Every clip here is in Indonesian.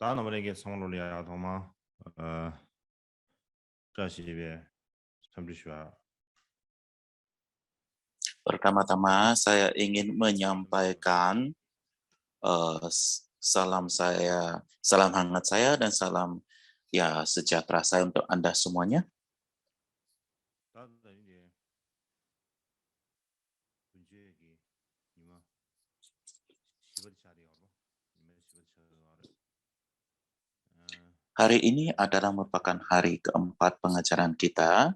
大脑门给松露里亚头吗？这是一边什么需要？ Pertama-tama saya ingin menyampaikan salam hangat saya dan salam sejahtera saya untuk Anda semuanya. Hari ini adalah merupakan hari keempat pengajaran kita.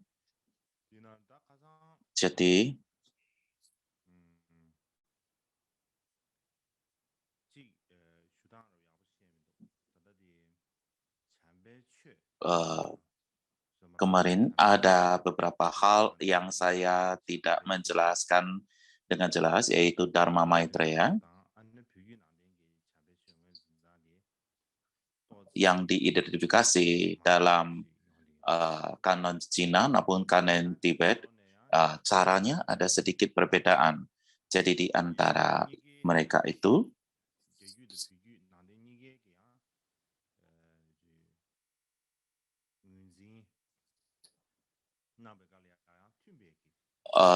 Jadi, kemarin ada beberapa hal yang saya tidak menjelaskan dengan jelas, yaitu Dharma Maitreya, yang diidentifikasi dalam kanon Cina maupun kanon Tibet. Caranya ada sedikit perbedaan. Jadi di antara mereka itu,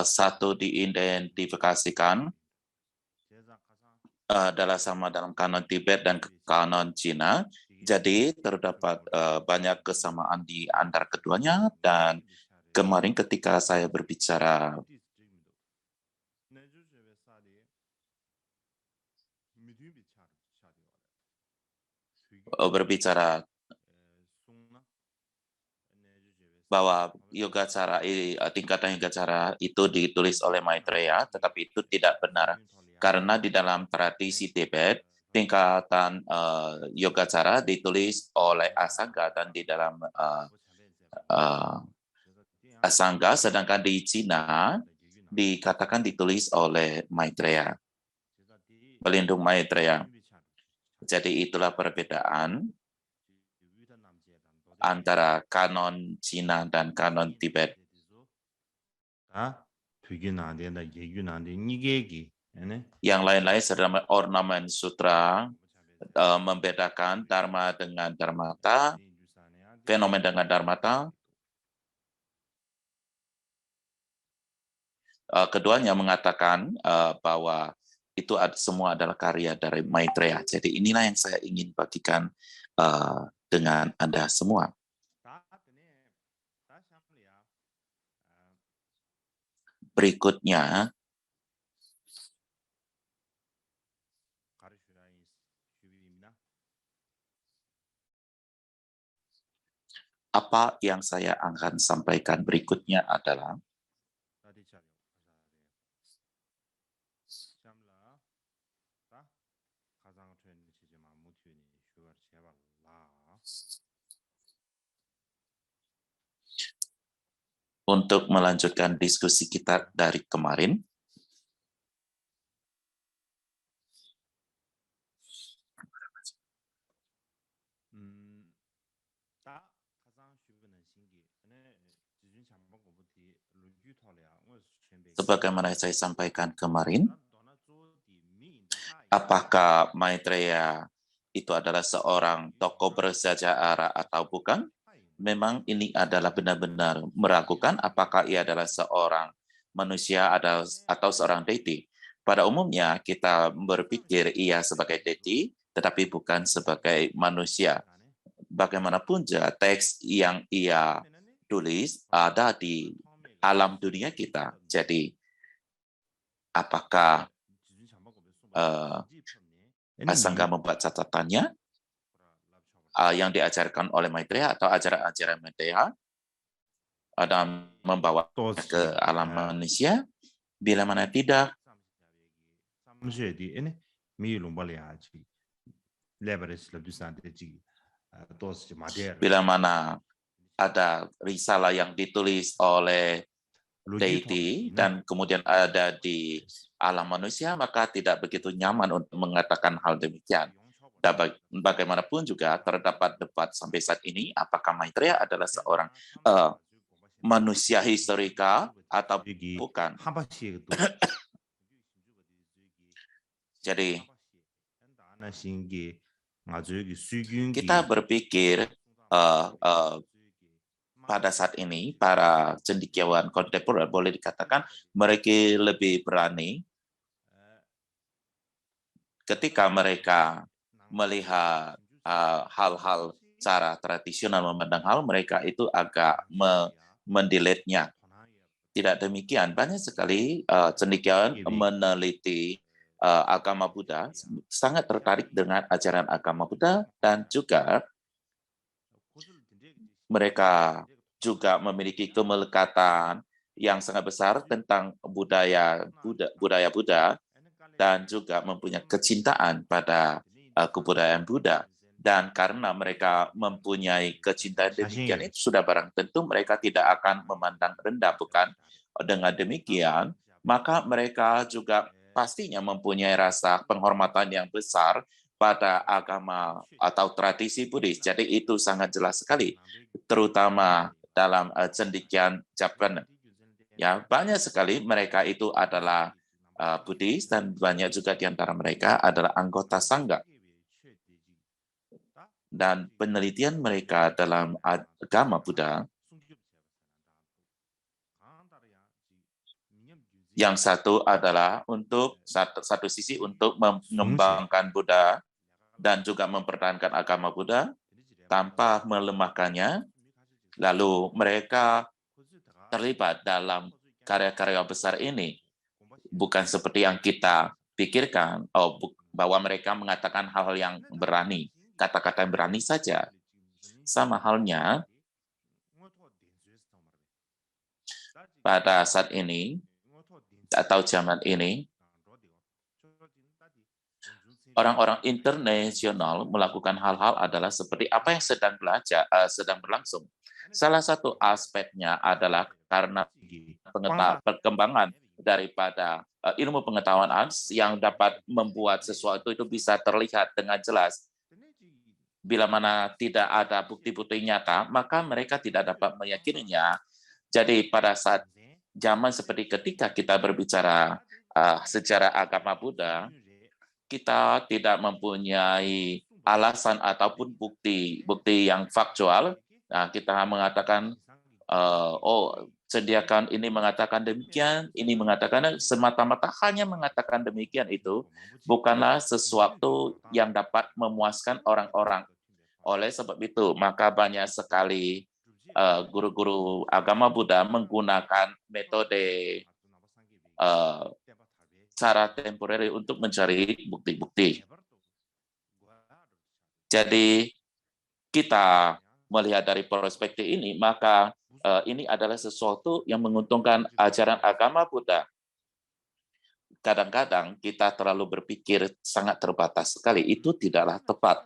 satu diidentifikasikan adalah sama dalam kanon Tibet dan kanon Cina. Jadi terdapat banyak kesamaan di antara keduanya, dan kemarin ketika saya berbicara bahwa tingkatan yoga cara itu ditulis oleh Maitreya, tetapi itu tidak benar. Karena di dalam tradisi Tibet, tingkatan yoga cara ditulis oleh Asanga, dan di dalam Asanga, sedangkan di Cina dikatakan ditulis oleh Maitreya, pelindung Maitreya. Jadi itulah perbedaan antara kanon Cina dan kanon Tibet. Yang lain-lain sedang ornamen sutra membedakan Dharma dengan Dharmata, fenomen dengan Dharmata. Keduanya mengatakan bahwa itu semua adalah karya dari Maitreya. Jadi inilah yang saya ingin bagikan dengan Anda semua. Berikutnya, apa yang saya akan sampaikan berikutnya adalah untuk melanjutkan diskusi kita dari kemarin. Sebagaimana saya sampaikan kemarin, apakah Maitreya itu adalah seorang tokoh bersejarah atau bukan? Memang ini adalah benar-benar meragukan apakah ia adalah seorang manusia atau seorang deity. Pada umumnya kita berpikir ia sebagai deity, tetapi bukan sebagai manusia. Bagaimanapun juga teks yang ia tulis ada di alam dunia kita. Jadi apakah Asanga membuat catatannya yang diajarkan oleh Maitreya atau ajaran-ajaran Maitreya dan membawa ke alam manusia? Bila mana tidak, bila mana ada risalah yang ditulis oleh deity dan kemudian ada di alam manusia, maka tidak begitu nyaman untuk mengatakan hal demikian. Dan bagaimanapun juga terdapat debat sampai saat ini, apakah Maitreya adalah seorang manusia historika atau bukan. Jadi Kita berpikir pada saat ini para cendekiawan kontemporer boleh dikatakan mereka lebih berani ketika mereka melihat hal-hal cara tradisional memandang hal, mereka itu agak mendelete-nya. Tidak demikian, banyak sekali cendekiawan meneliti agama Buddha, sangat tertarik dengan ajaran agama Buddha, dan juga mereka juga memiliki kemelekatan yang sangat besar tentang budaya Buddha, dan juga mempunyai kecintaan pada kebudayaan Buddha. Dan karena mereka mempunyai kecintaan demikian, itu sudah barang tentu mereka tidak akan memandang rendah, bukan? Dengan demikian, maka mereka juga pastinya mempunyai rasa penghormatan yang besar pada agama atau tradisi Buddhis. Jadi itu sangat jelas sekali, terutama dalam cendekiawan Jepang. Ya, banyak sekali mereka itu adalah Buddhis, dan banyak juga di antara mereka adalah anggota Sangha. Dan penelitian mereka dalam agama Buddha, yang satu adalah untuk satu sisi untuk mengembangkan Buddha dan juga mempertahankan agama Buddha tanpa melemahkannya. Lalu mereka terlibat dalam karya-karya besar ini. Bukan seperti yang kita pikirkan, bahwa mereka mengatakan hal-hal yang berani, kata-kata yang berani saja. Sama halnya, pada saat ini, atau zaman ini, orang-orang internasional melakukan hal-hal adalah seperti apa yang sedang berlangsung. Salah satu aspeknya adalah karena perkembangan daripada ilmu pengetahuan yang dapat membuat sesuatu itu bisa terlihat dengan jelas. Bila mana tidak ada bukti-bukti nyata, maka mereka tidak dapat meyakininya. Jadi pada saat zaman seperti ketika kita berbicara sejarah agama Buddha, kita tidak mempunyai alasan ataupun bukti yang faktual. Nah, kita mengatakan, sediakan ini mengatakan demikian, ini mengatakan, semata-mata hanya mengatakan demikian itu bukanlah sesuatu yang dapat memuaskan orang-orang. Oleh sebab itu, maka banyak sekali guru-guru agama Buddha menggunakan metode cara temporer untuk mencari bukti-bukti. Jadi kita melihat dari perspektif ini, maka ini adalah sesuatu yang menguntungkan ajaran agama Buddha. Kadang-kadang kita terlalu berpikir sangat terbatas sekali, itu tidaklah tepat.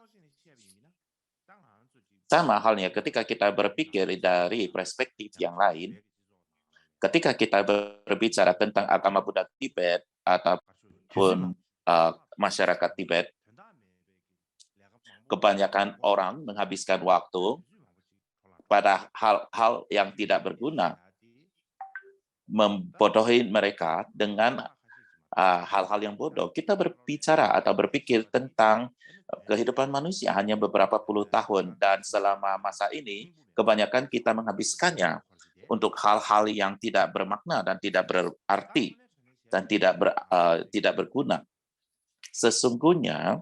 Sama halnya ketika kita berpikir dari perspektif yang lain, ketika kita berbicara tentang agama Buddha Tibet ataupun masyarakat Tibet, kebanyakan orang menghabiskan waktu pada hal-hal yang tidak berguna, membodohi mereka dengan hal-hal yang bodoh. Kita berbicara atau berpikir tentang kehidupan manusia hanya beberapa puluh tahun, dan selama masa ini kebanyakan kita menghabiskannya untuk hal-hal yang tidak bermakna dan tidak berarti dan tidak berguna. Sesungguhnya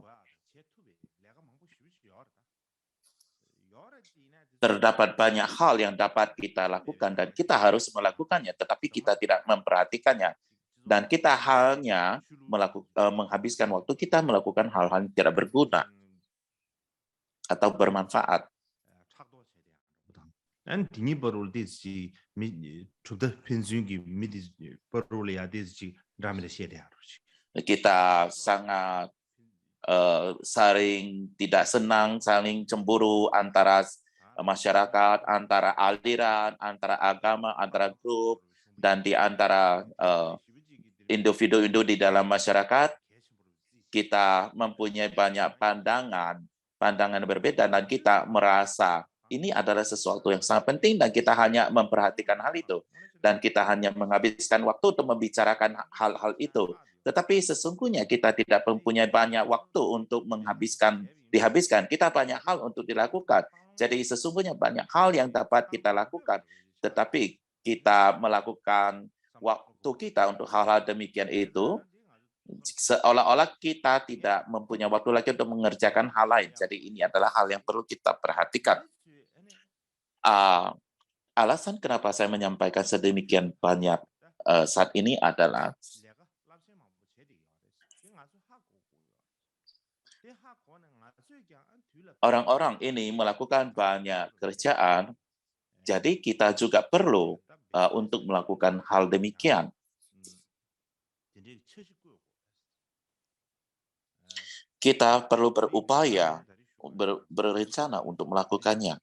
terdapat banyak hal yang dapat kita lakukan dan kita harus melakukannya, tetapi kita tidak memperhatikannya. Dan kita hanya menghabiskan waktu kita melakukan hal-hal yang tidak berguna atau bermanfaat. Kita sangat saling tidak senang, saling cemburu antara masyarakat, antara aliran, antara agama, antara grup, dan di antara individu-individu di dalam masyarakat. Kita mempunyai banyak pandangan berbeda, dan kita merasa ini adalah sesuatu yang sangat penting, dan kita hanya memperhatikan hal itu, dan kita hanya menghabiskan waktu untuk membicarakan hal-hal itu. Tetapi sesungguhnya kita tidak mempunyai banyak waktu untuk menghabiskan dihabiskan. Kita banyak hal untuk dilakukan. Jadi sesungguhnya banyak hal yang dapat kita lakukan. Tetapi kita melakukan waktu kita untuk hal-hal demikian itu, seolah-olah kita tidak mempunyai waktu lagi untuk mengerjakan hal lain. Jadi ini adalah hal yang perlu kita perhatikan. Alasan kenapa saya menyampaikan sedemikian banyak saat ini adalah orang-orang ini melakukan banyak kerjaan, jadi kita juga perlu untuk melakukan hal demikian. Kita perlu berupaya, berencana untuk melakukannya.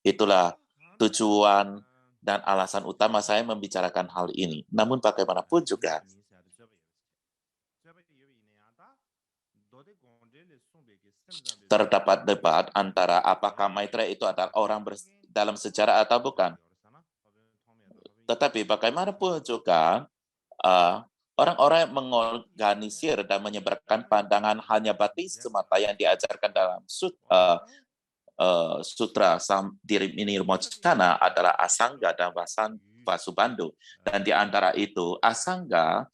Itulah tujuan dan alasan utama saya membicarakan hal ini. Namun bagaimanapun juga, terdapat debat antara apakah Maitreya itu adalah orang dalam sejarah atau bukan. Tetapi bagaimanapun juga, orang-orang yang mengorganisir dan menyebarkan pandangan hanya batis semata yang diajarkan dalam Sutra Nirmocana adalah Asanga dan Vasubandhu. Dan di antara itu, Asanga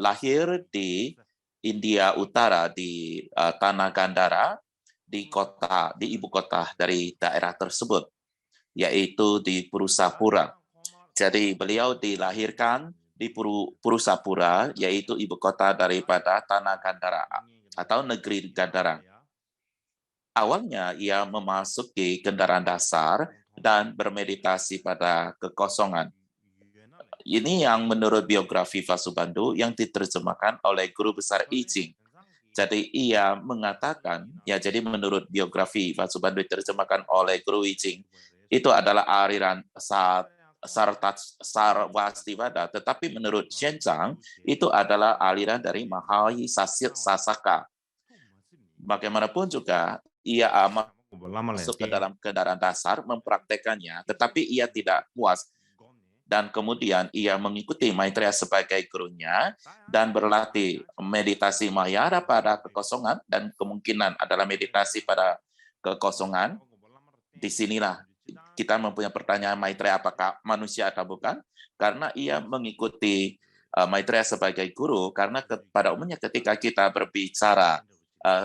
lahir di India Utara, di Tanah Gandhara, di ibu kota dari daerah tersebut, yaitu di Purusapura. Jadi beliau dilahirkan di Purusapura, yaitu ibu kota daripada Tanah Gandhara atau negeri Gandhara. Awalnya ia memasuki kendaraan dasar dan bermeditasi pada kekosongan. Ini yang menurut biografi Vasubandhu yang diterjemahkan oleh guru besar I Ching. Jadi ia mengatakan, jadi menurut biografi Vasubandhu diterjemahkan oleh guru I Ching, itu adalah aliran Sarvastivada, tetapi menurut Shenchang itu adalah aliran dari Mahai Sasaka. Bagaimanapun juga, ia masuk ke dalam kendaraan dasar, mempraktekannya, tetapi ia tidak puas. Dan kemudian ia mengikuti Maitreya sebagai gurunya dan berlatih meditasi Mahayana pada kekosongan, dan kemungkinan adalah meditasi pada kekosongan. Disinilah kita mempunyai pertanyaan Maitreya apakah manusia atau bukan, karena ia mengikuti Maitreya sebagai guru, karena pada umumnya ketika kita berbicara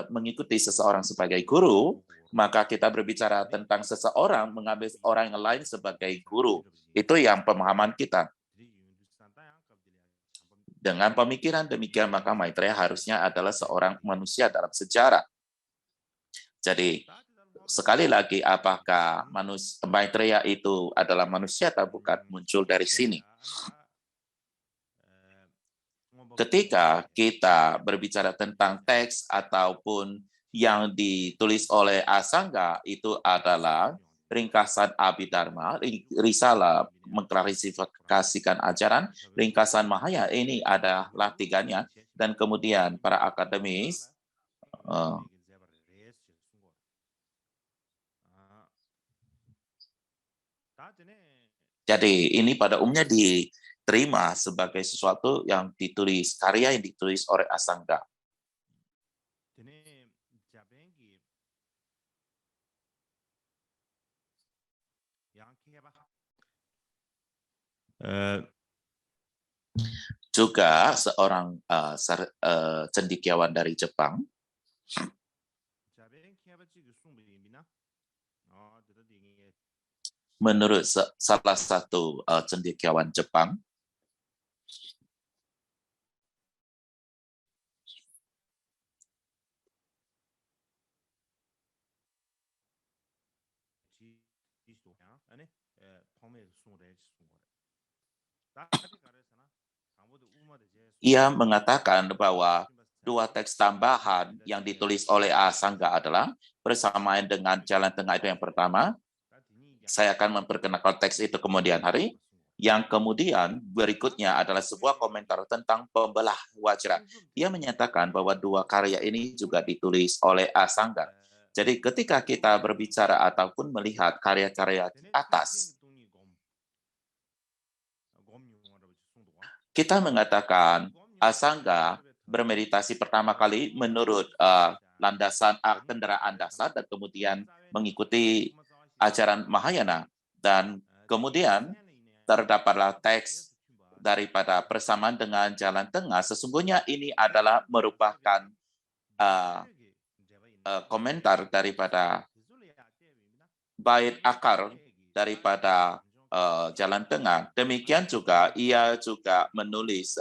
mengikuti seseorang sebagai guru, maka kita berbicara tentang seseorang mengambil orang yang lain sebagai guru. Itu yang pemahaman kita. Dengan pemikiran demikian, maka Maitreya harusnya adalah seorang manusia dalam sejarah. Jadi, sekali lagi, apakah Maitreya itu adalah manusia atau bukan, muncul dari sini. Ketika kita berbicara tentang teks ataupun yang ditulis oleh Asanga, itu adalah ringkasan Abhidharma, Risala mengklarifikasikan ajaran, ringkasan Mahaya, ini adalah tiganya, dan kemudian para akademis jadi ini pada umumnya diterima sebagai sesuatu yang ditulis, karya yang ditulis oleh Asanga. Juga seorang cendekiawan dari Jepang, menurut salah satu cendekiawan Jepang, ia mengatakan bahwa dua teks tambahan yang ditulis oleh Asanga adalah bersamaan dengan jalan tengah itu yang pertama. Saya akan memperkenalkan teks itu kemudian hari. Yang kemudian berikutnya adalah sebuah komentar tentang pembelah Wajra. Ia menyatakan bahwa dua karya ini juga ditulis oleh Asanga. Jadi ketika kita berbicara ataupun melihat karya-karya di atas, kita mengatakan Asanga bermeditasi pertama kali menurut landasan kendaraan dasar dan kemudian mengikuti ajaran Mahayana. Dan kemudian terdapatlah teks daripada persamaan dengan jalan tengah. Sesungguhnya ini adalah merupakan komentar daripada bait akar daripada jalan tengah. Demikian juga ia juga menulis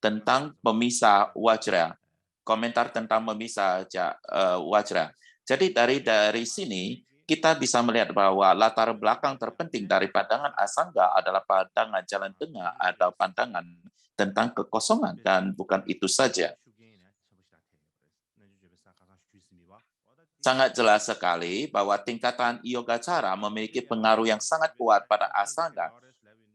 tentang pemisah wajra, komentar tentang pemisah wajra. Jadi dari sini kita bisa melihat bahwa latar belakang terpenting dari pandangan Asangga adalah pandangan jalan tengah atau pandangan tentang kekosongan, dan bukan itu saja. Sangat jelas sekali bahwa tingkatan yogacara memiliki pengaruh yang sangat kuat pada Asanga.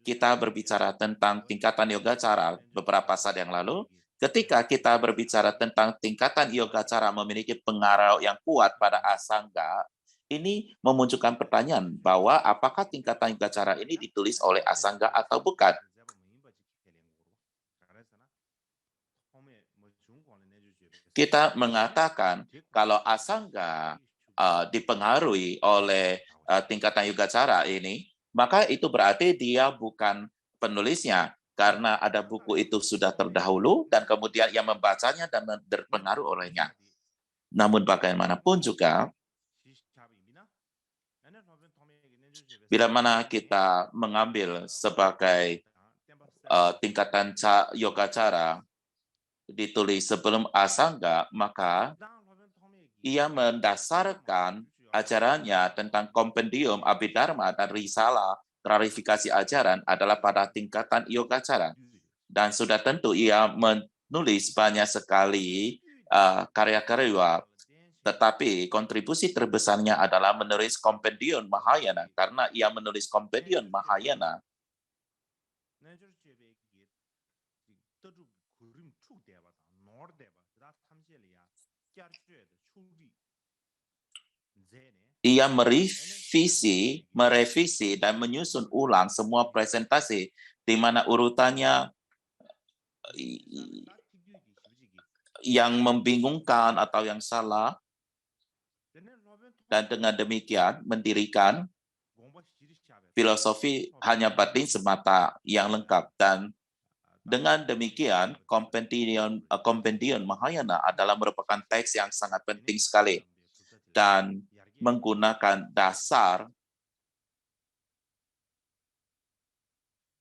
Kita berbicara tentang tingkatan yogacara beberapa saat yang lalu. Ketika kita berbicara tentang tingkatan yogacara memiliki pengaruh yang kuat pada Asanga, ini memunculkan pertanyaan bahwa apakah tingkatan yogacara ini ditulis oleh Asanga atau bukan? Kita mengatakan kalau Asangga dipengaruhi oleh tingkatan yogacara ini, maka itu berarti dia bukan penulisnya, karena ada buku itu sudah terdahulu dan kemudian ia membacanya dan terpengaruh olehnya. Namun bagaimanapun juga, bila mana kita mengambil sebagai tingkatan yogacara ditulis sebelum Asangga, maka ia mendasarkan ajarannya tentang kompendium Abhidharma dan risalah klarifikasi ajaran adalah pada tingkatan yogacara. Dan sudah tentu ia menulis banyak sekali karya-karya, tetapi kontribusi terbesarnya adalah menulis kompendium Mahayana, karena ia menulis kompendium Mahayana. Ia merevisi dan menyusun ulang semua presentasi di mana urutannya yang membingungkan atau yang salah, dan dengan demikian mendirikan filosofi hanya batin semata yang lengkap. Dan dengan demikian kompendium Mahayana adalah merupakan teks yang sangat penting sekali dan menggunakan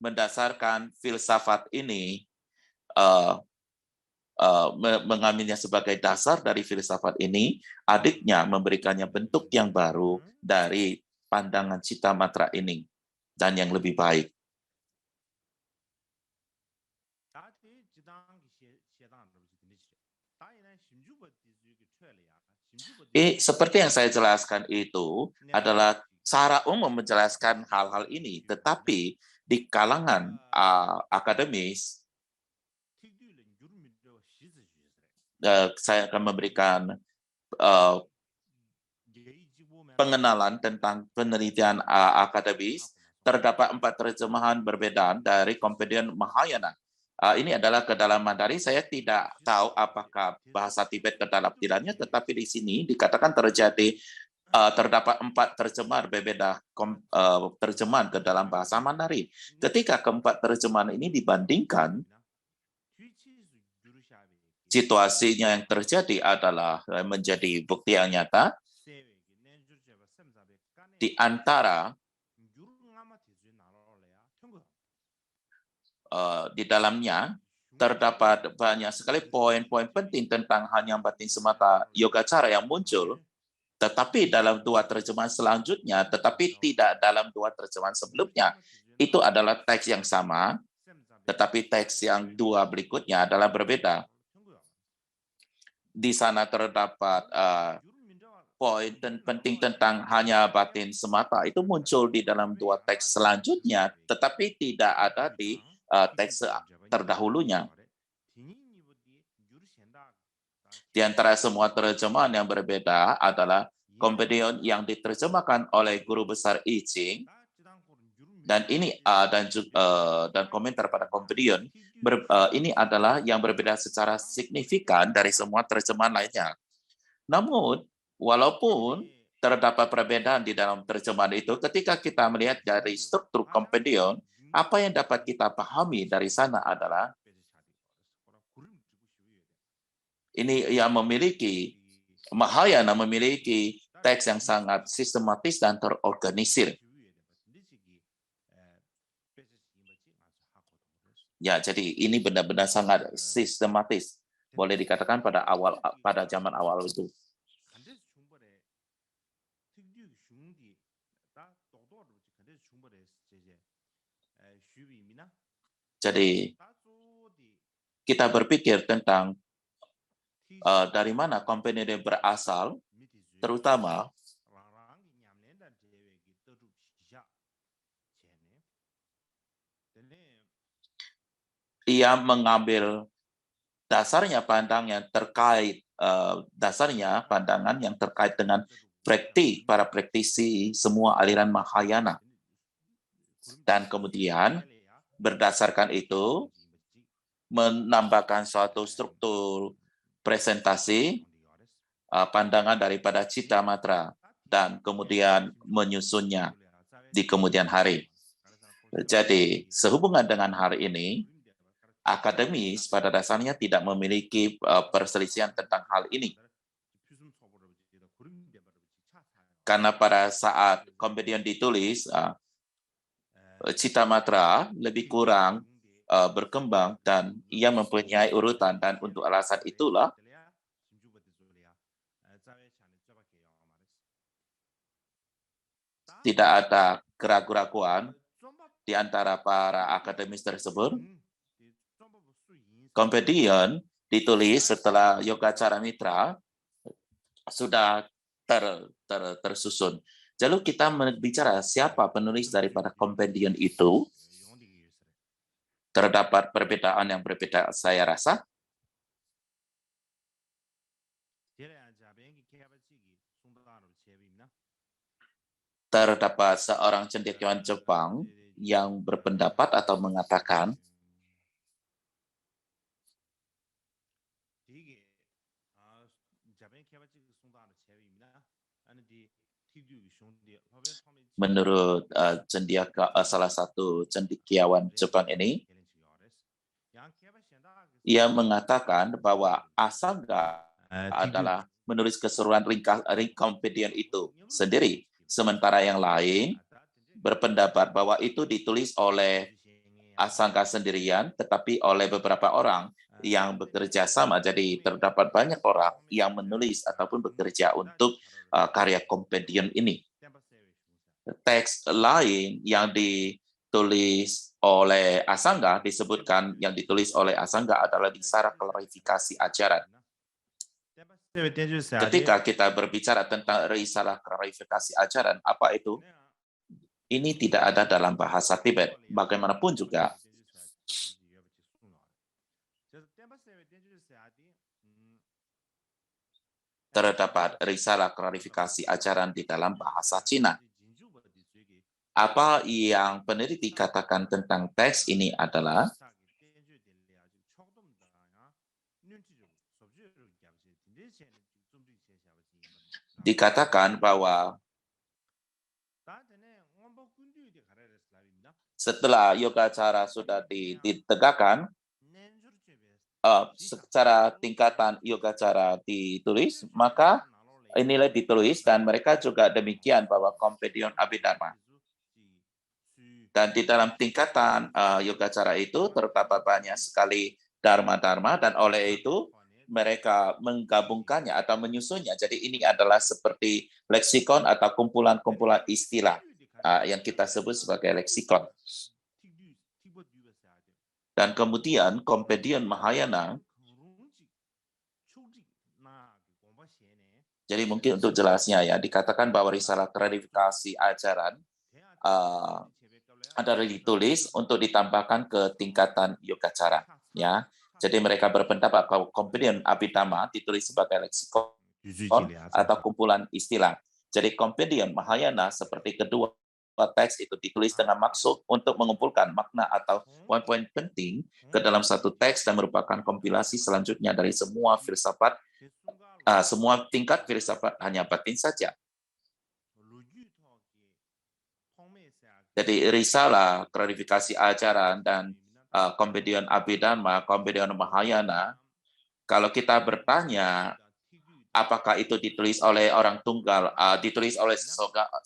mendasarkan filsafat ini, mengambilnya sebagai dasar dari filsafat ini, adiknya memberikannya bentuk yang baru dari pandangan Citamatra ini dan yang lebih baik. Seperti yang saya jelaskan itu adalah cara umum menjelaskan hal-hal ini, tetapi di kalangan akademis, saya akan memberikan pengenalan tentang penelitian akademis. Terdapat 4 terjemahan berbeda dari kompendium Mahayana. Ini adalah ke dalam Mandarin. Saya tidak tahu apakah bahasa Tibet ke dalam tidaknya, tetapi di sini dikatakan terdapat 4 terjemahan berbeda terjemahan ke dalam bahasa Mandarin. Ketika keempat terjemahan ini dibandingkan, situasinya yang terjadi adalah menjadi bukti yang nyata di antara di dalamnya terdapat banyak sekali poin-poin penting tentang hanya batin semata yogacara yang muncul, tetapi dalam 2 terjemahan selanjutnya, tetapi tidak dalam 2 terjemahan sebelumnya. Itu adalah teks yang sama, tetapi teks yang 2 berikutnya adalah berbeda. Di sana terdapat poin penting tentang hanya batin semata, itu muncul di dalam 2 teks selanjutnya, tetapi tidak ada di teks terdahulunya. Di antara semua terjemahan yang berbeda adalah kompendium yang diterjemahkan oleh Guru Besar I Ching Dan ini dan komentar pada Kompedion ini adalah yang berbeda secara signifikan dari semua terjemahan lainnya. Namun, walaupun terdapat perbedaan di dalam terjemahan itu, ketika kita melihat dari struktur Kompedion, apa yang dapat kita pahami dari sana adalah ini yang memiliki Mahayana memiliki teks yang sangat sistematis dan terorganisir. Ya, jadi ini benar-benar sangat sistematis. Boleh dikatakan pada zaman awal itu. Jadi kita berpikir tentang dari mana company ini berasal, terutama ia mengambil pandangan yang terkait dengan para praktisi semua aliran Mahayana. Dan kemudian berdasarkan itu menambahkan suatu struktur presentasi pandangan daripada Cita Matra dan kemudian menyusunnya di kemudian hari. Jadi sehubungan dengan hari ini, akademis pada dasarnya tidak memiliki perselisihan tentang hal ini. Karena pada saat Kompedion ditulis, Cita Matra lebih kurang berkembang dan ia mempunyai urutan, dan untuk alasan itulah tidak ada keraguan-keraguan di antara para akademis tersebut. Kompedion ditulis setelah Yogacara Mitra sudah tersusun. Lalu kita berbicara siapa penulis daripada Kompedion itu. Terdapat perbedaan yang berbeda, saya rasa. Terdapat seorang cendekiawan Jepang yang berpendapat atau mengatakan menurut salah satu cendekiawan Jepang ini, ia mengatakan bahwa Asanga adalah menulis keseluruhan Kompedion itu sendiri, sementara yang lain berpendapat bahwa itu ditulis oleh Asanga sendirian, tetapi oleh beberapa orang yang bekerja sama. Jadi terdapat banyak orang yang menulis ataupun bekerja untuk karya Kompedion ini. Teks lain yang ditulis oleh Asanga disebutkan yang ditulis oleh Asanga adalah Risala Klarifikasi Ajaran. Ketika kita berbicara tentang Risala Klarifikasi Ajaran, apa itu? Ini tidak ada dalam bahasa Tibet. Bagaimanapun juga, terdapat Risala Klarifikasi Ajaran di dalam bahasa Cina. Apa yang peneliti katakan tentang teks ini adalah dikatakan bahwa setelah Yogacara sudah ditegakkan, secara tingkatan Yogacara ditulis, maka inilah ditulis, dan mereka juga demikian bahwa Kompedion Abhidharma. Dan di dalam tingkatan Yogacara itu terdapat banyak sekali dharma-dharma, dan oleh itu mereka menggabungkannya atau menyusunnya. Jadi ini adalah seperti leksikon atau kumpulan-kumpulan istilah yang kita sebut sebagai leksikon. Dan kemudian Kompedion Mahayana, jadi mungkin untuk jelasnya ya, dikatakan bahwa Risalah Klarifikasi Ajaran adalah ditulis untuk ditambahkan ke tingkatan Yogacara. Ya, jadi mereka berpendapat bahwa Kompedion Abhidharma ditulis sebagai leksikon atau kumpulan istilah. Jadi Kompedion Mahayana seperti kedua teks itu ditulis dengan maksud untuk mengumpulkan makna atau poin-poin penting ke dalam satu teks dan merupakan kompilasi selanjutnya dari semua filsafat, semua tingkat filsafat hanya batin saja. Jadi risalah, klarifikasi ajaran, dan Kompendium Abhidharma, Kompendium Mahayana, kalau kita bertanya apakah itu ditulis oleh orang tunggal, ditulis oleh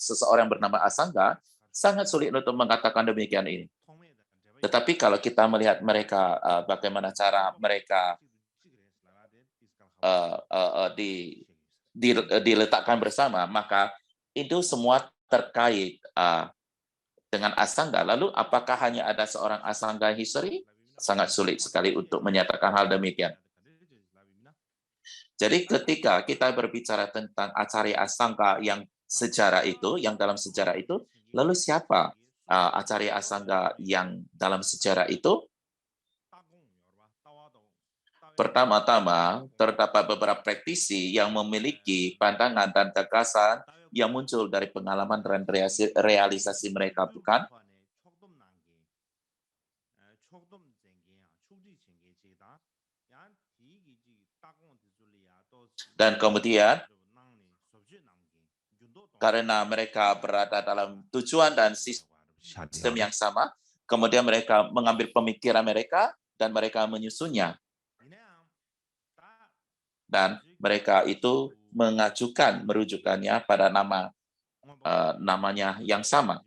seseorang bernama Asanga, sangat sulit untuk mengatakan demikian ini. Tetapi kalau kita melihat mereka, bagaimana cara mereka diletakkan bersama, maka itu semua terkait dengan Asanga. Lalu apakah hanya ada seorang Asanga history? Sangat sulit sekali untuk menyatakan hal demikian. Jadi ketika kita berbicara tentang Acarya Asanga yang sejarah itu, yang dalam sejarah itu, lalu siapa Acarya Asanga yang dalam sejarah itu? Pertama-tama, terdapat beberapa praktisi yang memiliki pandangan dan gagasan yang muncul dari pengalaman dan realisasi mereka, bukan? Dan kemudian, karena mereka berada dalam tujuan dan sistem yang sama, kemudian mereka mengambil pemikiran mereka dan mereka menyusunnya. Dan mereka itu mengajukan merujukannya pada namanya yang sama.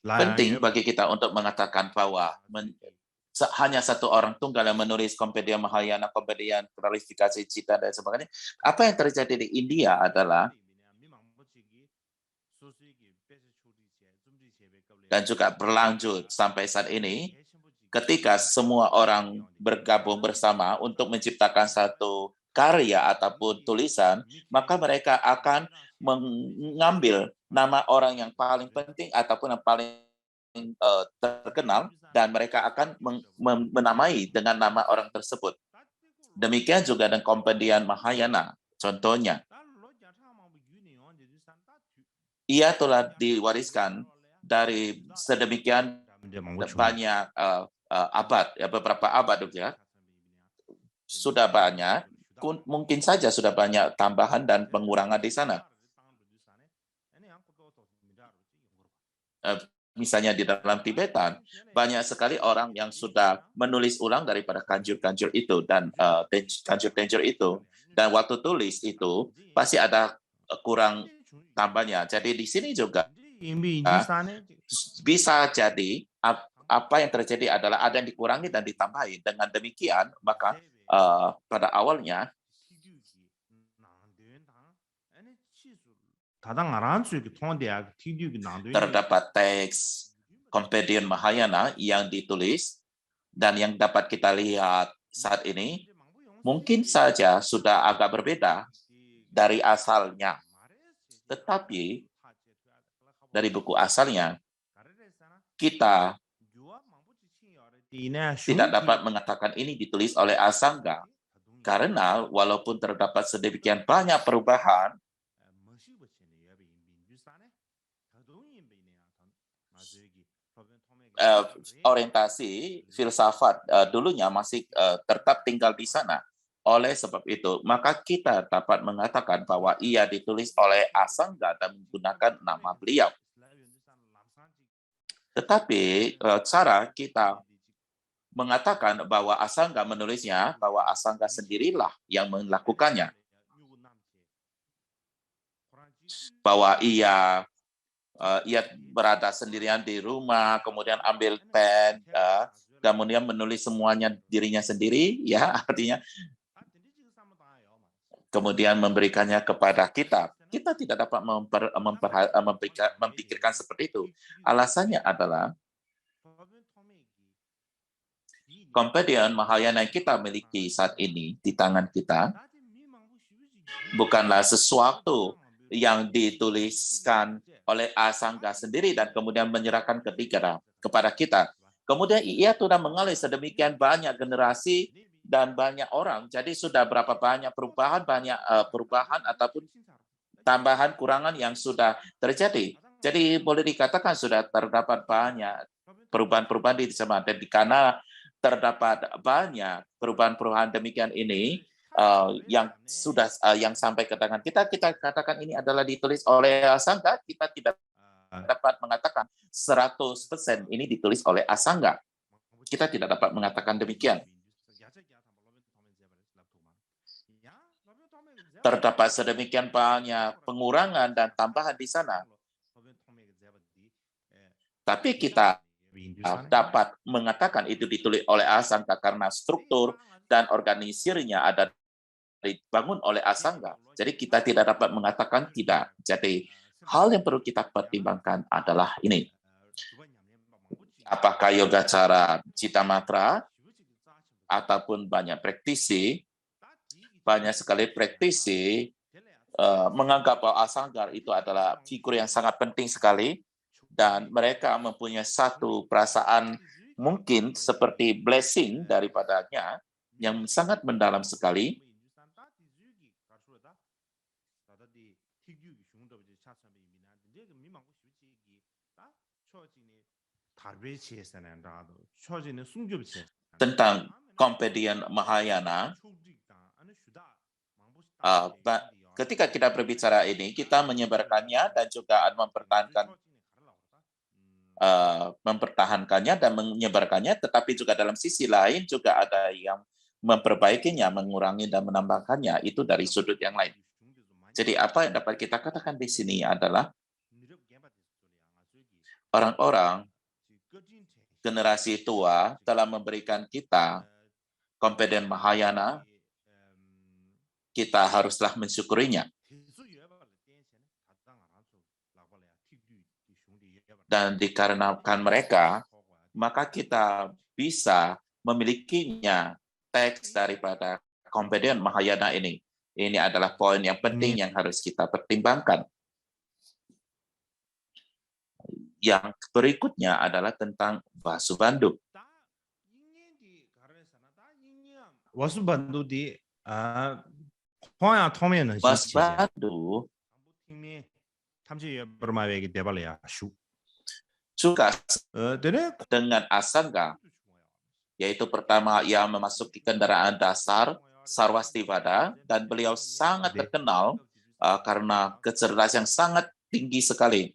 Penting bagi kita untuk mengatakan bahwa hanya satu orang tunggal yang menulis Kompendium Mahayana, Kompendium Klarifikasi Cita, dan sebagainya. Apa yang terjadi di India adalah, dan juga berlanjut sampai saat ini, ketika semua orang bergabung bersama untuk menciptakan satu karya ataupun tulisan, maka mereka akan mengambil nama orang yang paling penting ataupun yang paling terkenal, dan mereka akan menamai dengan nama orang tersebut. Demikian juga dengan Kompendium Mahayana. Contohnya, ia telah diwariskan dari sedemikian banyak abad, ya, beberapa abad, ya. Sudah banyak, mungkin saja sudah banyak tambahan dan pengurangan di sana. Misalnya di dalam Tibetan, banyak sekali orang yang sudah menulis ulang daripada kanjur-kanjur itu dan kanjur-kanjur itu. Dan waktu tulis itu pasti ada kurang tambahnya. Jadi di sini juga bisa jadi apa yang terjadi adalah ada yang dikurangi dan ditambahi. Dengan demikian, maka pada awalnya terdapat teks Kompendium Mahayana yang ditulis dan yang dapat kita lihat saat ini mungkin saja sudah agak berbeda dari asalnya. Tetapi dari buku asalnya kita tidak dapat mengatakan ini ditulis oleh Asanga, karena walaupun terdapat sedemikian banyak perubahan, orientasi filsafat dulunya masih tetap tinggal di sana. Oleh sebab itu, maka kita dapat mengatakan bahwa ia ditulis oleh Asanga dan menggunakan nama beliau. Tetapi cara kita mengatakan bahwa Asanga menulisnya, bahwa Asanga sendirilah yang melakukannya. Bahwa ia berada sendirian di rumah, kemudian ambil pen, kemudian menulis semuanya dirinya sendiri, ya, artinya kemudian memberikannya kepada kita. Kita tidak dapat memikirkan seperti itu. Alasannya adalah Kompendium Mahayana yang kita miliki saat ini di tangan kita bukanlah sesuatu yang dituliskan oleh Asangga sendiri dan kemudian menyerahkan kepada kita. Kemudian ia sudah mengalir sedemikian banyak generasi dan banyak orang. Jadi sudah berapa banyak perubahan, perubahan ataupun tambahan kurangan yang sudah terjadi. Jadi boleh dikatakan sudah terdapat banyak perubahan-perubahan di zaman. Dan karena terdapat banyak perubahan-perubahan demikian ini yang sampai ke tangan kita katakan ini adalah ditulis oleh Asangga, kita tidak dapat mengatakan 100% ini ditulis oleh Asangga. Kita tidak dapat mengatakan demikian. Terdapat sedemikian banyak pengurangan dan tambahan di sana. Tapi kita dapat mengatakan itu ditulis oleh Asangga karena struktur dan organisirnya ada dibangun oleh Asangga. Jadi kita tidak dapat mengatakan tidak. Jadi hal yang perlu kita pertimbangkan adalah ini. Apakah yoga cara Citamatra ataupun banyak sekali praktisi menganggap bahwa Asangga itu adalah figur yang sangat penting sekali dan mereka mempunyai satu perasaan mungkin seperti blessing daripadanya yang sangat mendalam sekali. Tentang Kompedian Mahayana, ketika kita berbicara ini, kita menyebarkannya dan juga mempertahankannya dan menyebarkannya, tetapi juga dalam sisi lain juga ada yang memperbaikinya, mengurangi dan menambahkannya, itu dari sudut yang lain. Jadi apa yang dapat kita katakan di sini adalah orang-orang generasi tua telah memberikan kita Kompedian Mahayana, kita haruslah mensyukurinya. Dan dikarenakan mereka, maka kita bisa memilikinya teks daripada Kompedian Mahayana ini. Ini adalah poin yang penting yang harus kita pertimbangkan. Yang berikutnya adalah tentang Vasubandhu. Vasubandhu juga dengan Asangga, yaitu pertama ia memasuki kendaraan dasar Sarvastivada dan beliau sangat terkenal karena kecerdasan yang sangat tinggi sekali.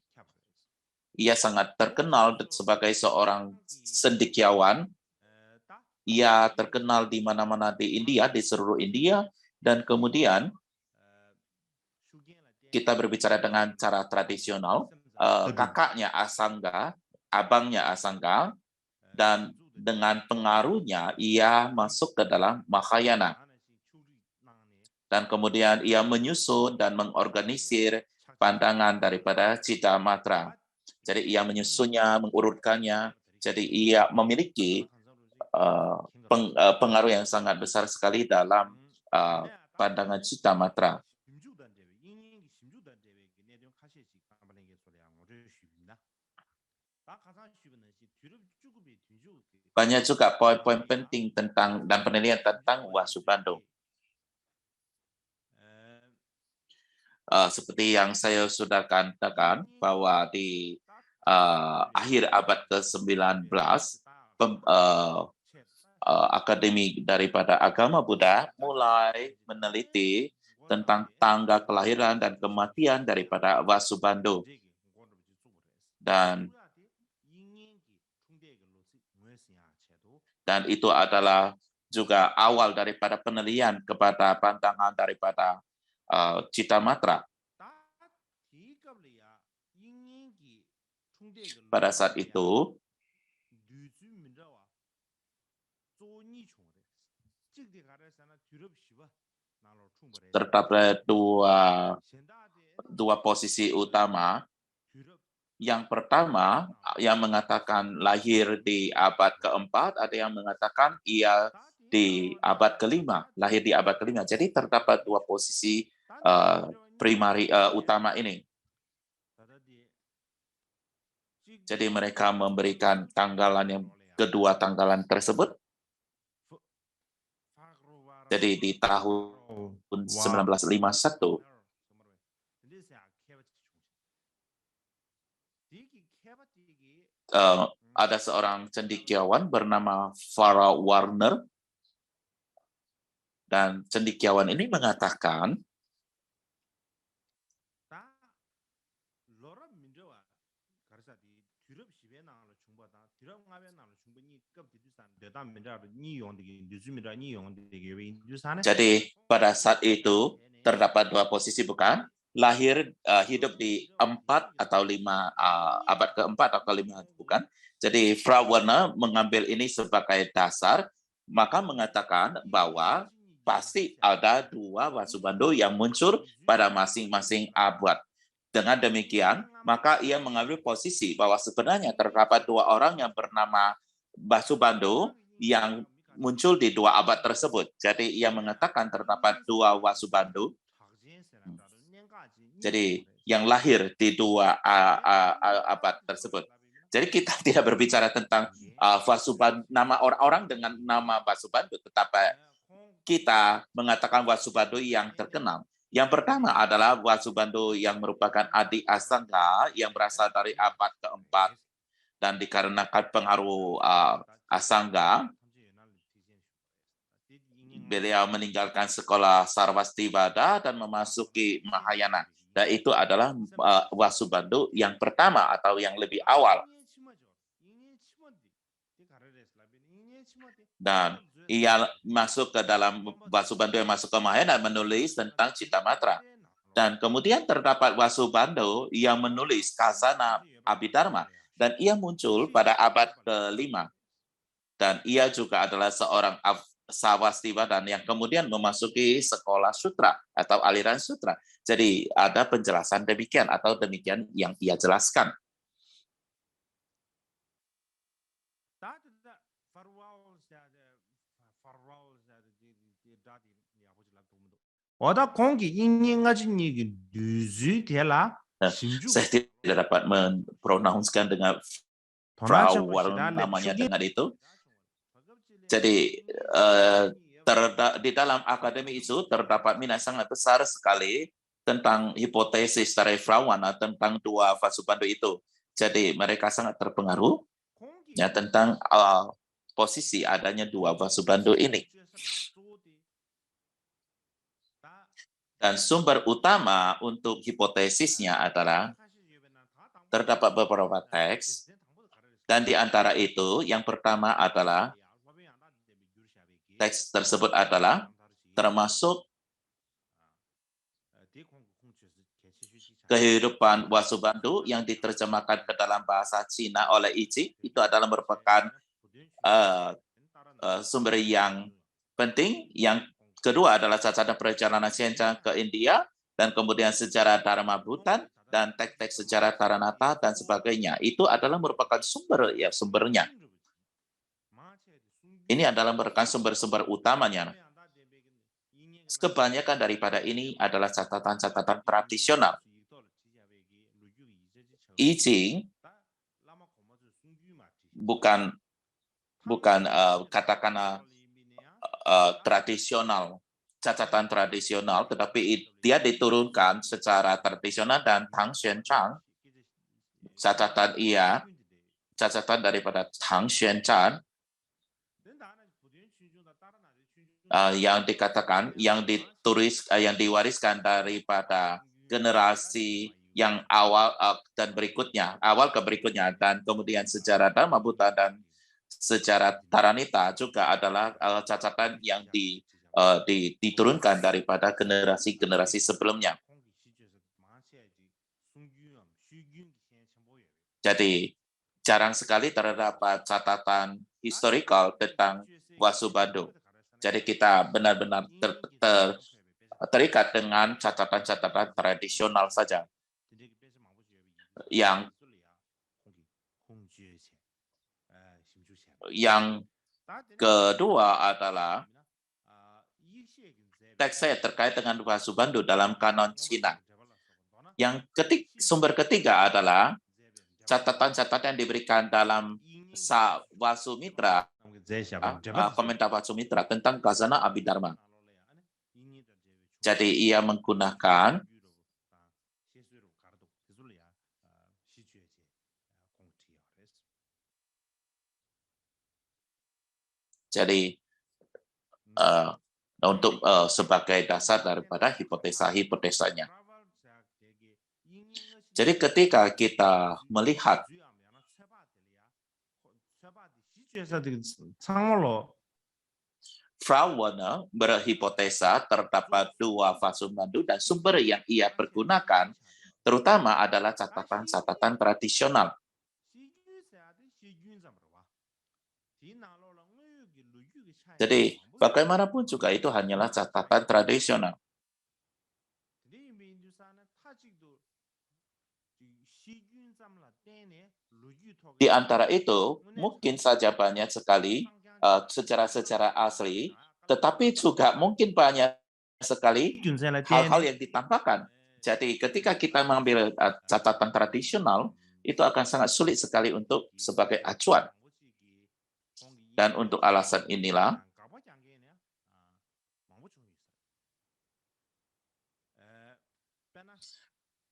Ia sangat terkenal sebagai seorang cendekiawan. Ia terkenal di mana-mana di India, di seluruh India, dan kemudian kita berbicara dengan cara tradisional, kakaknya Asangga, abangnya Asangga, dan dengan pengaruhnya ia masuk ke dalam Mahayana. Dan kemudian ia menyusun dan mengorganisir pandangan daripada Citamatra. Jadi ia menyusunnya, mengurutkannya. Jadi ia memiliki pengaruh yang sangat besar sekali dalam pandangan Citamatra. Banyak juga poin-poin penting tentang dan penilaian tentang Vasubandhu. Seperti yang saya sudah katakan bahwa di akhir abad ke-19 Akademi daripada Agama Buddha mulai meneliti tentang tanggal kelahiran dan kematian daripada Vasubandhu. Dan itu adalah juga awal daripada penelitian kepada pandangan daripada Citamatra. Pada saat itu, terdapat dua posisi utama. Yang pertama, yang mengatakan lahir di abad keempat, ada yang mengatakan ia di abad kelima, lahir di abad kelima. Jadi terdapat dua posisi utama ini. Jadi mereka memberikan tanggalan yang kedua tanggalan tersebut. Jadi di tahun 1951 ada seorang cendekiawan bernama Farah Warner, dan cendekiawan ini mengatakan jadi pada saat itu terdapat dua posisi, bukan? Lahir hidup di 4 atau 5 abad keempat atau kelima, bukan? Jadi Frau Warner mengambil ini sebagai dasar, maka mengatakan bahwa pasti ada dua Vasubandhu yang muncul pada masing-masing abad. Dengan demikian, maka ia mengambil posisi bahwa sebenarnya terdapat dua orang yang bernama Vasubandhu yang muncul di dua abad tersebut. Jadi ia mengatakan terdapat dua Vasubandhu. Jadi yang lahir di dua abad tersebut. Jadi kita tidak berbicara tentang Vasubandhu, nama orang-orang dengan nama Vasubandhu, tetapi kita mengatakan Vasubandhu yang terkenal. Yang pertama adalah Vasubandhu yang merupakan adik Asanga yang berasal dari abad keempat, dan dikarenakan pengaruh Asanga, beliau meninggalkan sekolah Sarvastivada dan memasuki Mahayana. Dan itu adalah Vasubandhu yang pertama atau yang lebih awal. Dan ia masuk ke dalam Vasubandhu yang masuk ke Mahayana dan menulis tentang Citamatra. Dan kemudian terdapat Vasubandhu yang menulis Kasana Abhidharma, dan ia muncul pada abad ke-5. Dan ia juga adalah seorang Sarvastivada dan yang kemudian memasuki sekolah sutra atau aliran sutra. Jadi ada penjelasan demikian atau demikian yang ia jelaskan. Saya tidak dapat mempronouncekan dengan Frau Warner namanya dengan itu. Jadi di dalam akademi itu terdapat minat sangat besar sekali tentang hipotesis dari Frau Warner tentang dua Vasubandhu itu. Jadi mereka sangat terpengaruh ya tentang posisi adanya dua Vasubandhu ini. Dan sumber utama untuk hipotesisnya adalah terdapat beberapa teks, dan di antara itu yang pertama adalah teks tersebut adalah termasuk kehidupan Vasubandhu yang diterjemahkan ke dalam bahasa Cina oleh Ichi. Itu adalah merupakan sumber yang penting. Yang kedua adalah catatan perjalanan Xianzhang ke India, dan kemudian sejarah Dharma Bhutan, dan teks-teks sejarah Taranata, dan sebagainya. Itu adalah merupakan sumbernya. Ini adalah merupakan sumber-sumber utamanya. Kebanyakan daripada ini adalah catatan-catatan tradisional. I Ching bukan katakanlah tradisional, catatan tradisional, tetapi dia diturunkan secara tradisional, dan Tang Xuanzang, catatan daripada Tang Xuanzang yang dikatakan, yang ditulis, yang diwariskan daripada generasi yang awal dan berikutnya, awal ke berikutnya, dan kemudian sejarah Dharma Bhutan dan sejarah Taranita juga adalah catatan yang diturunkan daripada generasi-generasi sebelumnya. Jadi jarang sekali terdapat catatan historical tentang Vasubandhu. Jadi kita benar-benar terikat dengan catatan-catatan tradisional saja. Yang kedua adalah teks saya terkait dengan Vasubandhu dalam kanon Cina. Yang sumber ketiga adalah catatan-catatan yang diberikan dalam Wasumitra, komentar Wasumitra tentang Gazana Abhidharma. Jadi ia menggunakan untuk sebagai dasar daripada hipotesa-hipotesanya. Jadi ketika kita melihat Frau Warner berhipotesa terdapat dua Vasubandhu dan sumber yang ia pergunakan terutama adalah catatan-catatan tradisional. Jadi bagaimanapun juga itu hanyalah catatan tradisional. Di antara itu, mungkin saja banyak sekali sejarah-sejarah asli, tetapi juga mungkin banyak sekali hal-hal yang ditambahkan. Jadi ketika kita mengambil catatan tradisional, itu akan sangat sulit sekali untuk sebagai acuan. Dan untuk alasan inilah,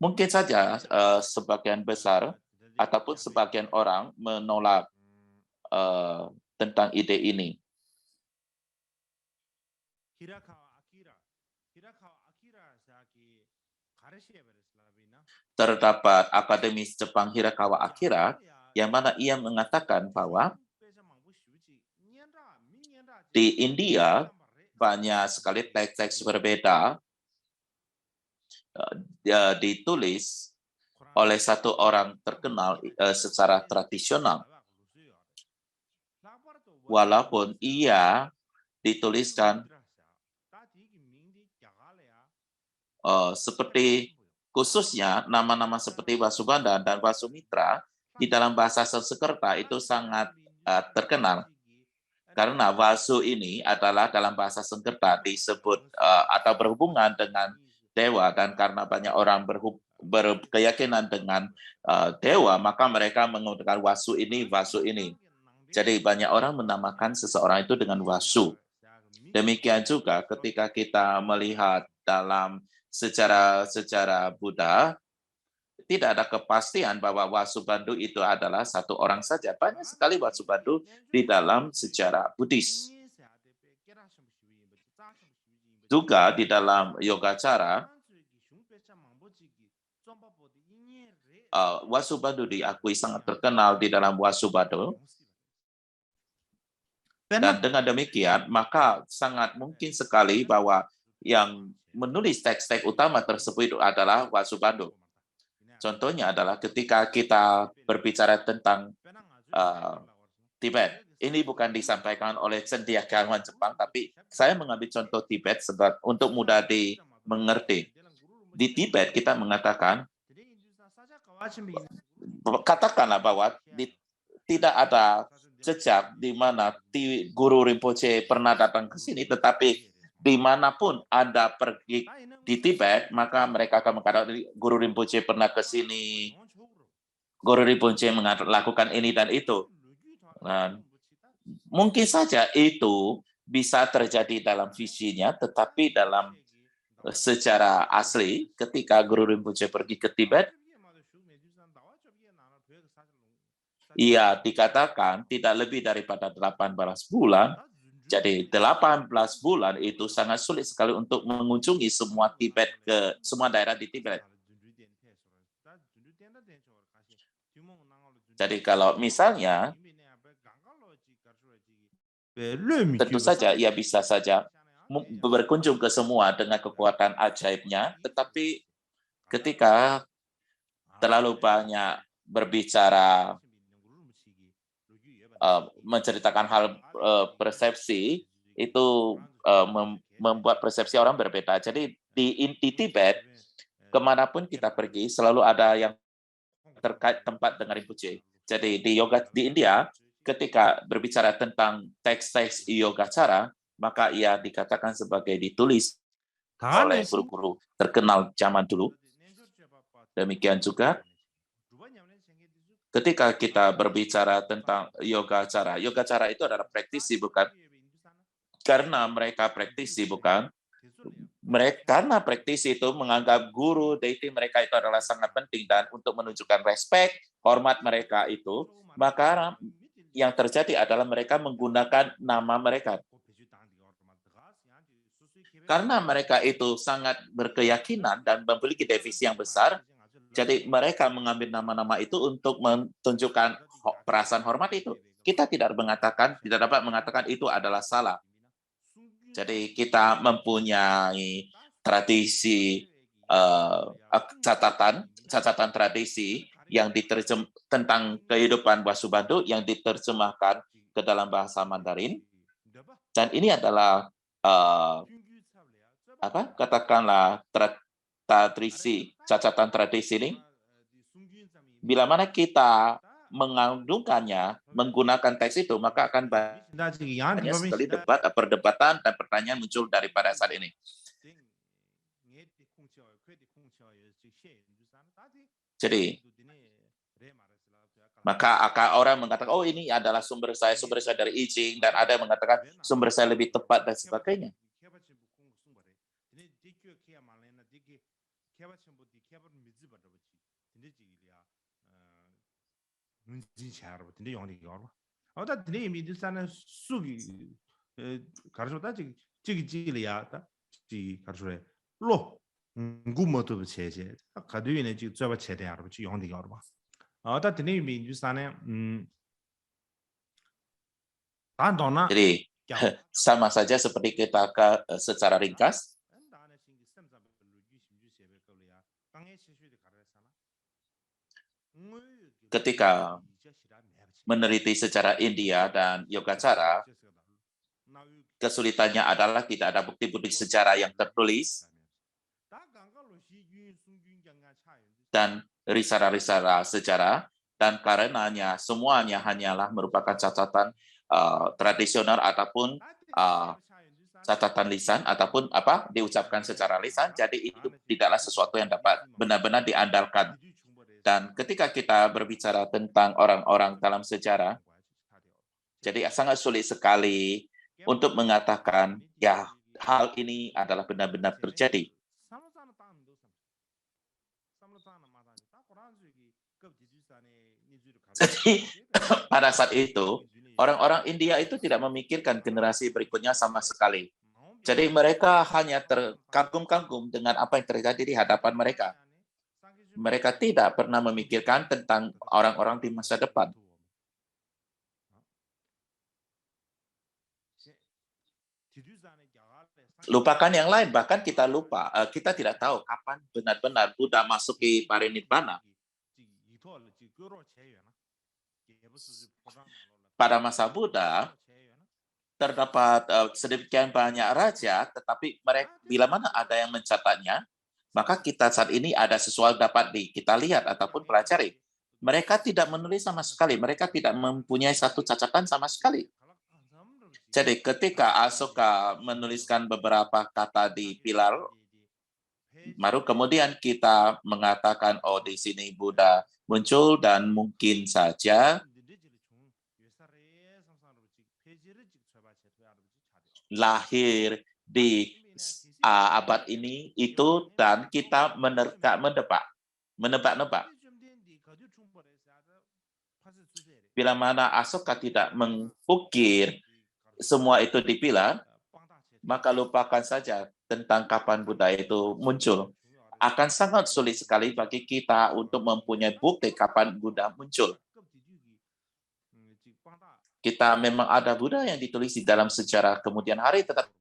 mungkin saja sebagian besar ataupun sebagian orang menolak tentang ide ini. Terdapat akademis Jepang Hirakawa Akira yang mana ia mengatakan bahwa di India banyak sekali teks-teks berbeda ditulis oleh satu orang terkenal secara tradisional. Walaupun ia dituliskan seperti khususnya nama-nama seperti Vasubandhu dan Vasumitra di dalam bahasa Sanskerta itu sangat terkenal. Karena Vasu ini adalah dalam bahasa Sanskerta disebut atau berhubungan dengan dewa, dan karena banyak orang berkeyakinan dengan dewa, maka mereka menggunakan Vasu ini. Jadi banyak orang menamakan seseorang itu dengan Vasu. Demikian juga ketika kita melihat dalam sejarah Buddha, tidak ada kepastian bahwa Vasubandhu itu adalah satu orang saja. Banyak sekali Vasubandhu di dalam sejarah Buddhis. Juga di dalam Yogacara, Vasubandhu diakui sangat terkenal di dalam Vasubandhu. Dan dengan demikian, maka sangat mungkin sekali bahwa yang menulis teks-teks utama tersebut itu adalah Vasubandhu. Contohnya adalah ketika kita berbicara tentang Tibet. Ini bukan disampaikan oleh cendekiawan Jepang, tapi saya mengambil contoh Tibet untuk mudah dimengerti. Di Tibet kita mengatakan, katakanlah bahwa tidak ada jejak di mana Guru Rinpoche pernah datang ke sini, tetapi dimanapun Anda pergi di Tibet, maka mereka akan mengatakan Guru Rinpoche pernah ke sini, Guru Rinpoche melakukan ini dan itu. Nah, mungkin saja itu bisa terjadi dalam visinya, tetapi dalam secara asli, ketika Guru Rinpoche pergi ke Tibet, ia dikatakan tidak lebih daripada 18 bulan. Jadi 18 bulan itu sangat sulit sekali untuk mengunjungi semua daerah di Tibet. Jadi kalau misalnya, tentu saja ia bisa saja berkunjung ke semua dengan kekuatan ajaibnya, tetapi ketika terlalu banyak berbicara, menceritakan hal persepsi, itu membuat persepsi orang berbeda. Jadi di Tibet, kemanapun kita pergi, selalu ada yang terkait tempat dengan Rinpoche. Jadi di India, ketika berbicara tentang teks-teks Yogacara, maka ia dikatakan sebagai ditulis oleh guru-guru terkenal zaman dulu. Demikian juga Ketika kita berbicara tentang yoga cara itu adalah praktisi, bukan? Karena mereka praktisi, bukan? Karena praktisi itu menganggap guru, deity mereka itu adalah sangat penting, dan untuk menunjukkan respect, hormat mereka itu, maka yang terjadi adalah mereka menggunakan nama mereka. Karena mereka itu sangat berkeyakinan dan memiliki divisi yang besar, jadi mereka mengambil nama-nama itu untuk menunjukkan perasaan hormat itu. Kita tidak dapat mengatakan itu adalah salah. Jadi kita mempunyai tradisi catatan tradisi yang tentang kehidupan Wasubandhu yang diterjemahkan ke dalam bahasa Mandarin, dan ini adalah katakanlah tradisi, catatan tradisi ini, bila mana kita mengandungkannya, menggunakan teks itu, maka akan banyak sekali perdebatan dan pertanyaan muncul daripada saat ini. Jadi, maka orang mengatakan, oh ini adalah sumber saya dari I Ching, dan ada yang mengatakan sumber saya lebih tepat dan sebagainya. Jadi, sama saja seperti kita secara ringkas, ketika meneliti secara India dan Yogacara, kesulitannya adalah tidak ada bukti-bukti sejarah yang tertulis, dan risala-risala sejarah, dan karenanya semuanya hanyalah merupakan catatan tradisional ataupun catatan lisan ataupun diucapkan secara lisan, jadi itu tidaklah sesuatu yang dapat benar-benar diandalkan. Dan ketika kita berbicara tentang orang-orang dalam sejarah, jadi sangat sulit sekali untuk mengatakan ya hal ini adalah benar-benar terjadi. Jadi pada saat itu, orang-orang India itu tidak memikirkan generasi berikutnya sama sekali. Jadi mereka hanya terkagum-kagum dengan apa yang terjadi di hadapan mereka. Mereka tidak pernah memikirkan tentang orang-orang di masa depan. Lupakan yang lain, bahkan kita lupa, kita tidak tahu kapan benar-benar Buddha masuki parinibbana. Pada masa Buddha, terdapat sedemikian banyak raja, tetapi bila mana ada yang mencatatnya, maka kita saat ini ada sesuatu dapat kita lihat ataupun pelajari. Mereka tidak menulis sama sekali, mereka tidak mempunyai satu catatan sama sekali. Jadi ketika Asoka menuliskan beberapa kata di pilar, baru kemudian kita mengatakan, oh di sini Buddha muncul, dan mungkin saja lahir di abad ini itu, dan kita menebak-nebak. Bila mana Asoka tidak mengukir semua itu di pilar, maka lupakan saja tentang kapan Buddha itu muncul. Akan sangat sulit sekali bagi kita untuk mempunyai bukti kapan Buddha muncul. Kita memang ada Buddha yang ditulis di dalam sejarah kemudian hari, tetapi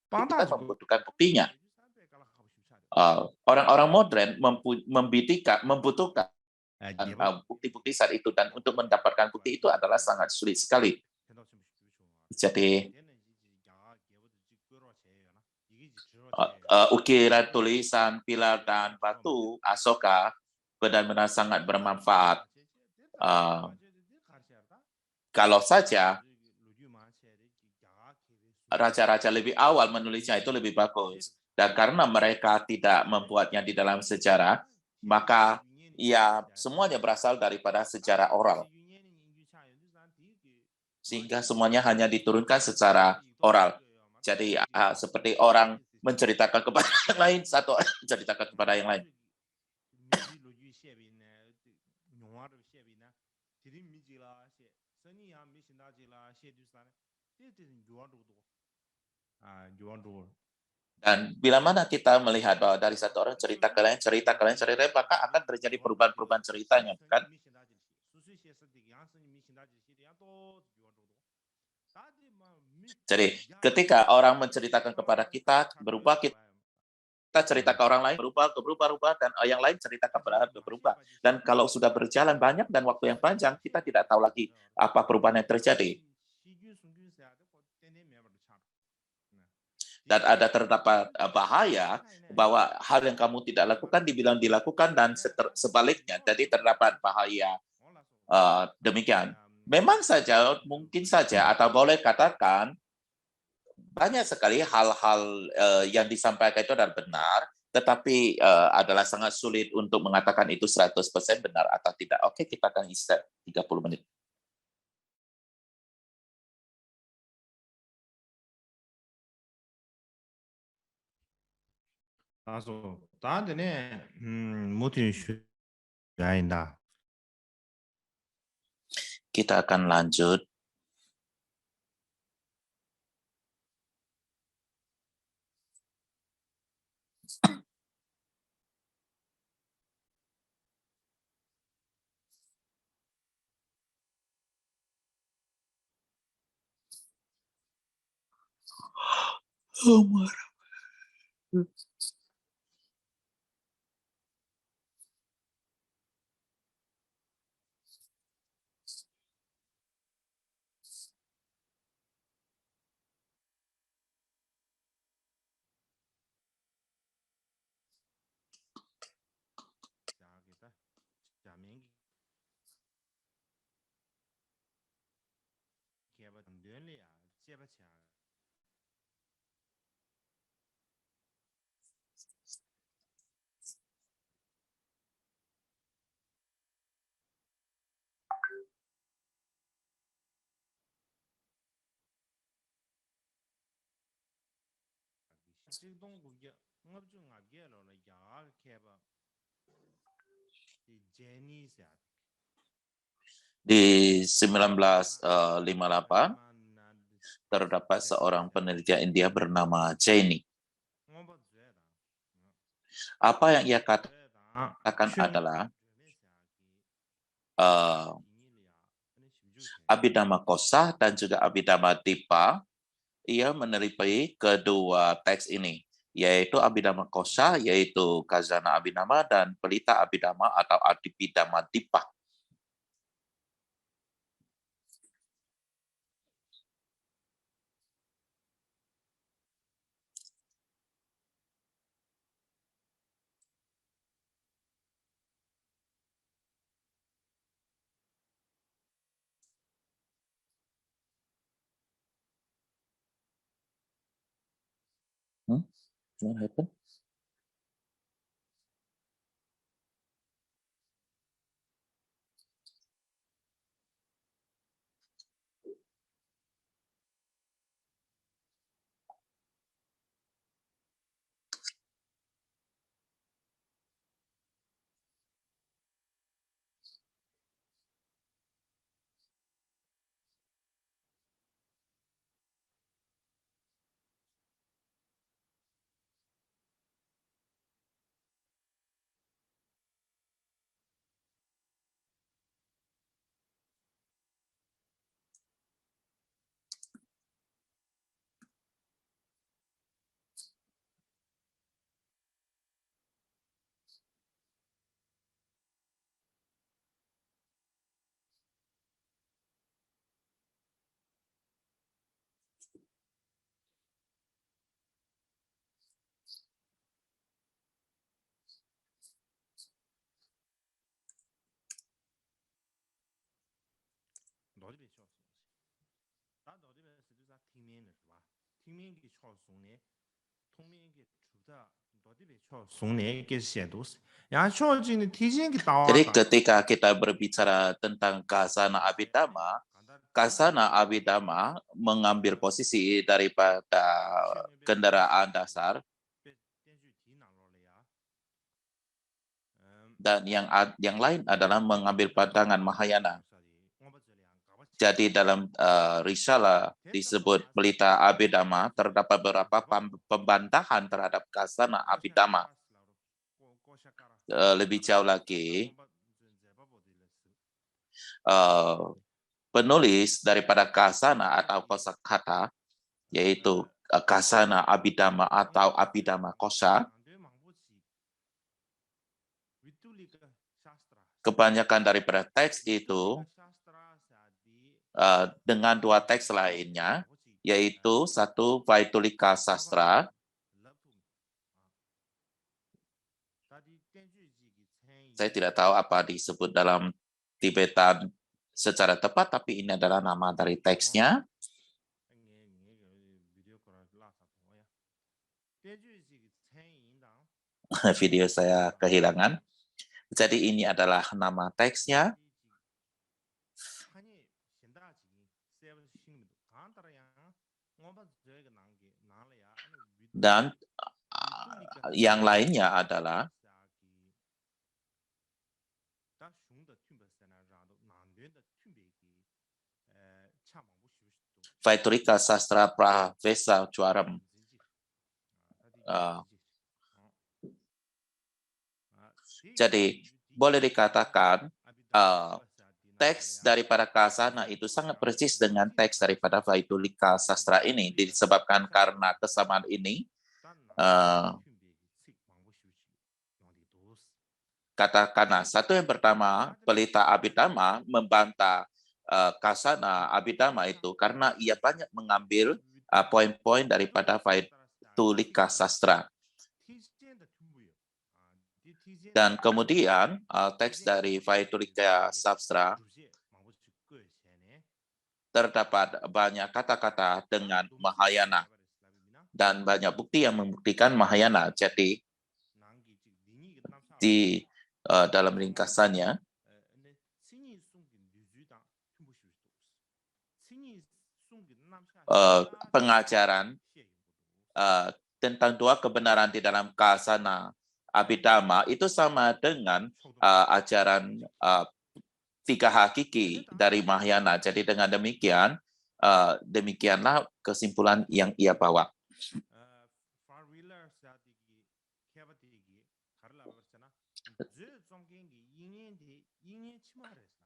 kita membutuhkan buktinya. Orang-orang modern membutuhkan bukti-bukti saat itu, dan untuk mendapatkan bukti itu adalah sangat sulit sekali. Jadi ukiran, tulisan, pilar, dan batu Asoka benar-benar sangat bermanfaat. Kalau saja raja-raja lebih awal menulisnya itu lebih bagus. Dan karena mereka tidak membuatnya di dalam sejarah, maka ya semuanya berasal daripada sejarah oral. Sehingga semuanya hanya diturunkan secara oral. Jadi seperti orang menceritakan kepada yang lain, satu orang menceritakan kepada yang lain. Dan bila mana kita melihat bahwa dari satu orang cerita ke lain, maka akan terjadi perubahan-perubahan ceritanya, kan? Jadi ketika orang menceritakan kepada kita, berubah, kita cerita ke orang lain, berubah, dan yang lain cerita kepada berubah. Dan kalau sudah berjalan banyak dan waktu yang panjang, kita tidak tahu lagi apa perubahan yang terjadi. Dan ada terdapat bahaya bahwa hal yang kamu tidak lakukan dibilang dilakukan dan sebaliknya. Jadi terdapat bahaya demikian. Memang saja, mungkin saja, atau boleh katakan, banyak sekali hal-hal yang disampaikan itu adalah benar, tetapi adalah sangat sulit untuk mengatakan itu 100% benar atau tidak. Oke, kita akan istirahat 30 menit. Kita akan lanjut. Di 1958 terdapat seorang peneliti India bernama Jaini. Apa yang ia katakan adalah Abhidhamma Kosa dan juga Abhidhamma Dipa, ia menerimai kedua teks ini, yaitu Abhidhamma Kosa, yaitu Khazanah Abhidhamma, dan Pelita Abhidhamma atau Abhidhamma Dipa. What happened? Jadi ketika kita berbicara tentang Kasana Abhidhamma mengambil posisi daripada kendaraan dasar, dan yang lain adalah mengambil pandangan Mahayana. Jadi dalam risalah disebut Pelita Abhidhamma terdapat beberapa pembantahan terhadap Kasana Abhidhamma. Lebih jauh lagi, penulis daripada Kasana atau kosakata, yaitu Kasana Abhidhamma atau Abhidhamma Kosa, kebanyakan daripada teks itu dengan dua teks lainnya, yaitu satu Vaitulika Sastra, saya tidak tahu apa disebut dalam Tibetan secara tepat, tapi ini adalah nama dari teksnya. Video saya kehilangan. Jadi ini adalah nama teksnya. Dan yang lainnya adalah Vaitulika Sastra Pravesa Chwaram. Jadi boleh dikatakan teks daripada Kasana itu sangat persis dengan teks daripada Vaitulika Sastra ini, disebabkan karena kesamaan ini. Katakanlah, satu yang pertama, Pelita Abhidhamma membantah Kasana Abhidhamma itu karena ia banyak mengambil poin-poin daripada Vaitulika Sastra. Dan kemudian teks dari Vaitulika Sastra terdapat banyak kata-kata dengan Mahayana dan banyak bukti yang membuktikan Mahayana. Jadi di dalam ringkasannya, pengajaran tentang dua kebenaran di dalam Kasana Abhidhamma itu sama dengan ajaran tiga hakiki dari Mahayana. Jadi dengan demikian, demikianlah kesimpulan yang ia bawa.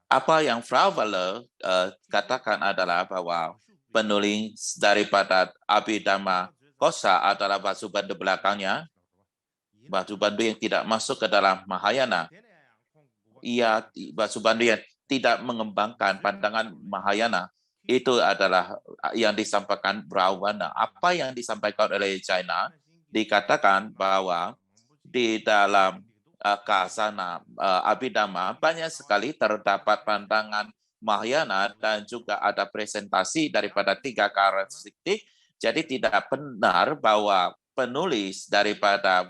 Apa yang Fravela katakan adalah bahwa penulis daripada Abhidhamma Kosa adalah Vasubandhu belakangnya, Vasubandhu yang tidak masuk ke dalam Mahayana. Vasubandhu yang tidak mengembangkan pandangan Mahayana. Itu adalah yang disampaikan Brahmana. Apa yang disampaikan oleh China dikatakan bahwa di dalam Kasana Abhidhamma banyak sekali terdapat pandangan Mahayana dan juga ada presentasi daripada tiga karakteristik. Jadi tidak benar bahwa penulis daripada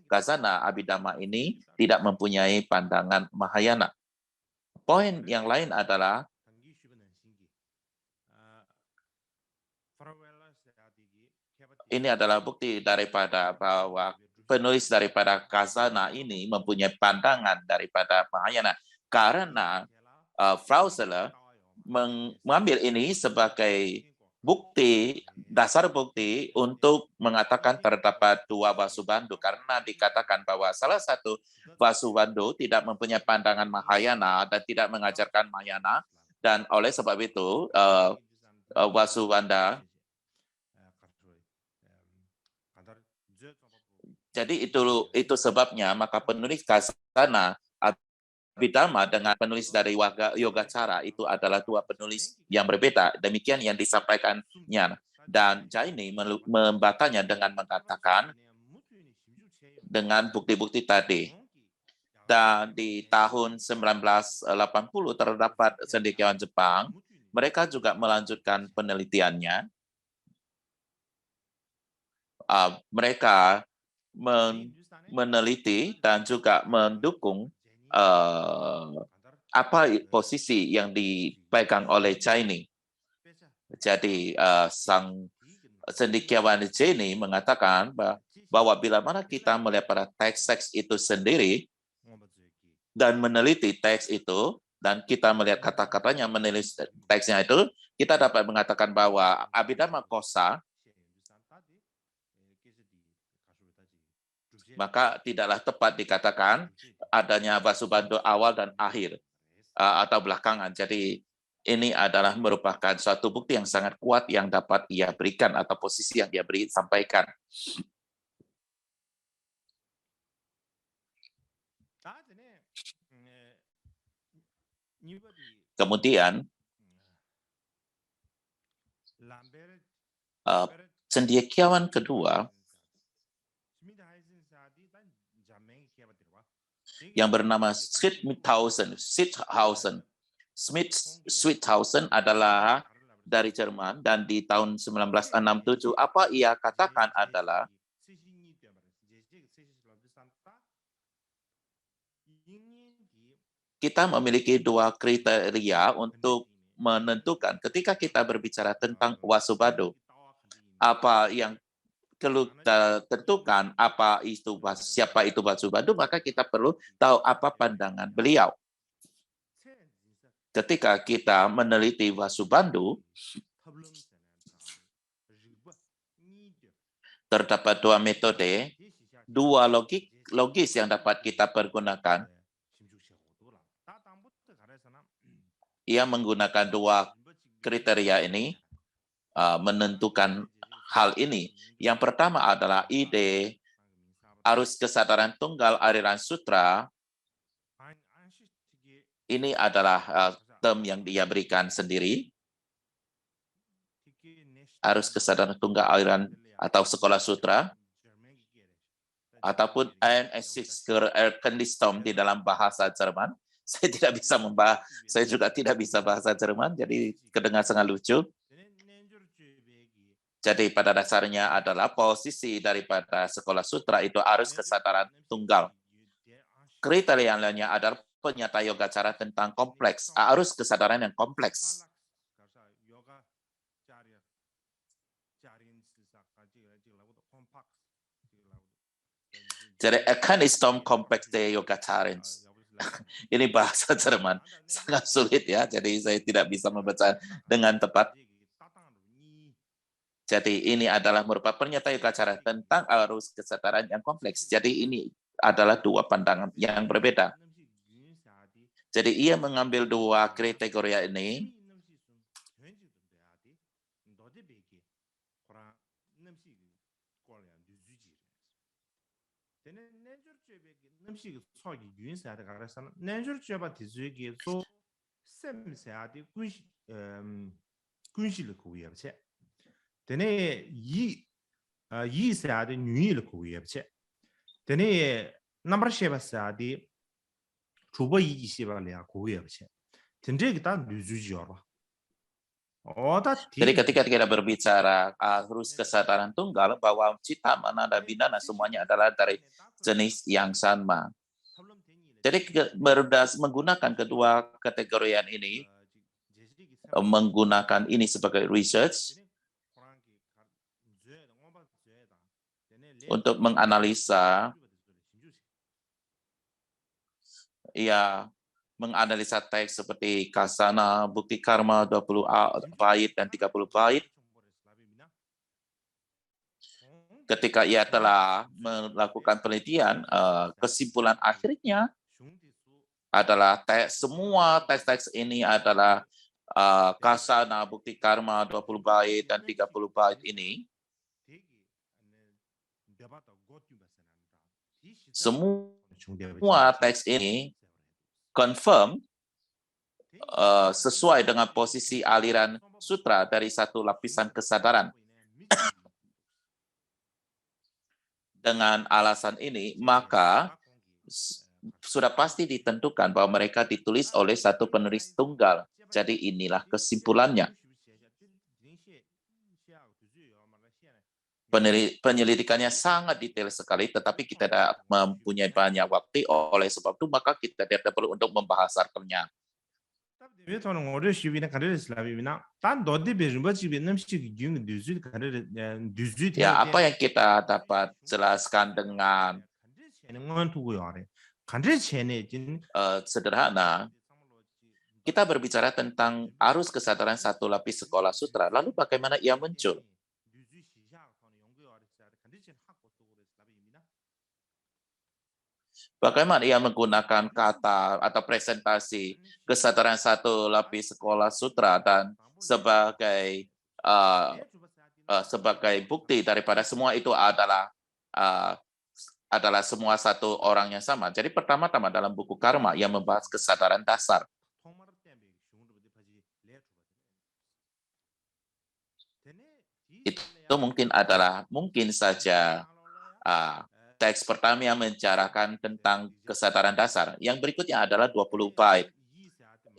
Kasana Abhidhamma ini tidak mempunyai pandangan Mahayana. Poin yang lain adalah ini adalah bukti daripada bahwa penulis daripada Kasana ini mempunyai pandangan daripada Mahayana, karena Fravela mengambil ini sebagai bukti, dasar bukti untuk mengatakan terdapat dua Vasubandhu, karena dikatakan bahwa salah satu Vasubandhu tidak mempunyai pandangan Mahayana dan tidak mengajarkan Mahayana, dan oleh sebab itu Vasubandhu. Jadi itu sebabnya maka penulis Kasana Abhidhamma dengan penulis dari Yogacara itu adalah dua penulis yang berbeda. Demikian yang disampaikannya. Dan Jaini membantahnya dengan mengatakan dengan bukti-bukti tadi. Dan di tahun 1980 terdapat cendekiawan Jepang, mereka juga melanjutkan penelitiannya. mereka meneliti dan juga mendukung apa posisi yang dipegang oleh China. Jadi sang cendekiawan Cheney mengatakan bahwa bila mana kita melihat pada teks-teks itu sendiri dan meneliti teks itu, dan kita melihat kata-katanya meneliti teksnya itu, kita dapat mengatakan bahwa Abhidharma Kosa maka tidaklah tepat dikatakan adanya Vasubandhu awal dan akhir atau belakangan. Jadi ini adalah merupakan suatu bukti yang sangat kuat yang dapat ia berikan atau posisi yang dia sampaikan. Kemudian cendekiawan kedua yang bernama Sweethausen adalah dari Jerman, dan di tahun 1967 apa ia katakan adalah kita memiliki dua kriteria untuk menentukan ketika kita berbicara tentang Vasubandhu. Apa yang perlu kita tentukan siapa itu Vasubandhu, maka kita perlu tahu apa pandangan beliau. Ketika kita meneliti Vasubandhu, terdapat dua metode, dua logis yang dapat kita pergunakan. Ia menggunakan dua kriteria ini menentukan hal ini. Yang pertama adalah ide arus kesadaran tunggal aliran sutra. Ini adalah term yang dia berikan sendiri. Arus kesadaran tunggal aliran atau sekolah sutra, ataupun Erkennistom di dalam bahasa Jerman. Saya tidak bisa membahas, saya juga tidak bisa bahasa Jerman, jadi kedengar sangat lucu. Jadi pada dasarnya adalah posisi daripada sekolah sutra itu arus kesadaran tunggal. Kriteria lainnya adalah penyata yogacara tentang kompleks, arus kesadaran yang kompleks. Jadi Erkennistom komplexe yogacarens. Ini bahasa Jerman, sangat sulit ya, jadi saya tidak bisa membaca dengan tepat. Jadi ini adalah merupakan pernyataan yogacara tentang arus kesadaran yang kompleks. Jadi ini adalah dua pandangan yang berbeda. Jadi ia mengambil dua kriteria ini. Jadi ketika kita berbicara arus kesadaran tunggal, bahwa cita, mana, dan bidana semuanya adalah dari jenis yang sama. Jadi menggunakan kedua kategorian ini, menggunakan ini sebagai research untuk menganalisa, menganalisa teks seperti Kasana, Bukti Karma 20 bait dan 30 bait. Ketika ia telah melakukan penelitian, kesimpulan akhirnya adalah semua teks-teks ini adalah Kasana, Bukti Karma 20 bait dan 30 bait ini. Semua teks ini confirm sesuai dengan posisi aliran sutra dari satu lapisan kesadaran. Dengan alasan ini, maka sudah pasti ditentukan bahwa mereka ditulis oleh satu penulis tunggal. Jadi inilah kesimpulannya. Penyelidikannya sangat detail sekali, tetapi kita tidak mempunyai banyak waktu, oleh sebab itu maka kita tidak perlu untuk membahasarkannya. Tono ngore shibina karere slavina tan dodi be rumba chibi namshi gyung duzu karere duzu Ya, apa yang kita dapat jelaskan dengan ngon tugu yore kanre chene jin sederhana, kita berbicara tentang arus kesadaran satu lapis sekolah sutra, lalu bagaimana ia muncul? Bagaimana ia menggunakan kata atau presentasi kesadaran satu lapis sekolah sutra dan sebagai sebagai bukti daripada semua itu adalah semua satu orang yang sama. Jadi pertama-tama dalam buku Karma yang membahas kesadaran dasar. Itu mungkin saja teks pertama yang membicarakan tentang kesadaran dasar. Yang berikutnya adalah 20 bait.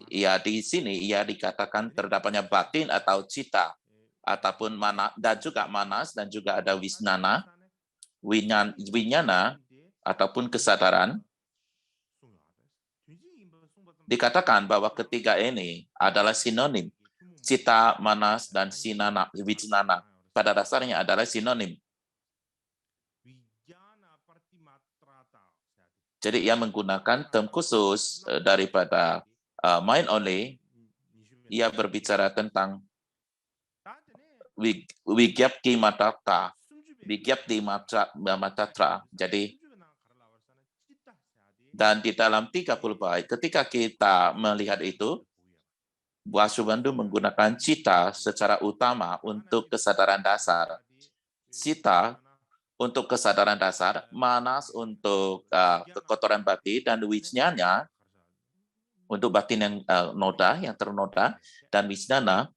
Ya, di sini ia dikatakan terdapatnya batin atau cita, ataupun mana, dan juga manas, dan juga ada wisnana, winyana, ataupun kesadaran. Dikatakan bahwa ketiga ini adalah sinonim. Cita, manas, dan sinana, wisnana. Pada dasarnya adalah sinonim. Jadi ia menggunakan term khusus daripada mind only. Ia berbicara tentang Vigyapti Matatra. Vigyapti Matatra. Jadi, dan di dalam 30 bait, ketika kita melihat itu, Vasubandhu menggunakan cita secara utama untuk kesadaran dasar. Cita untuk kesadaran dasar, manas untuk kekotoran batin, dan wijnana untuk batin yang noda, yang ternoda, dan wisnana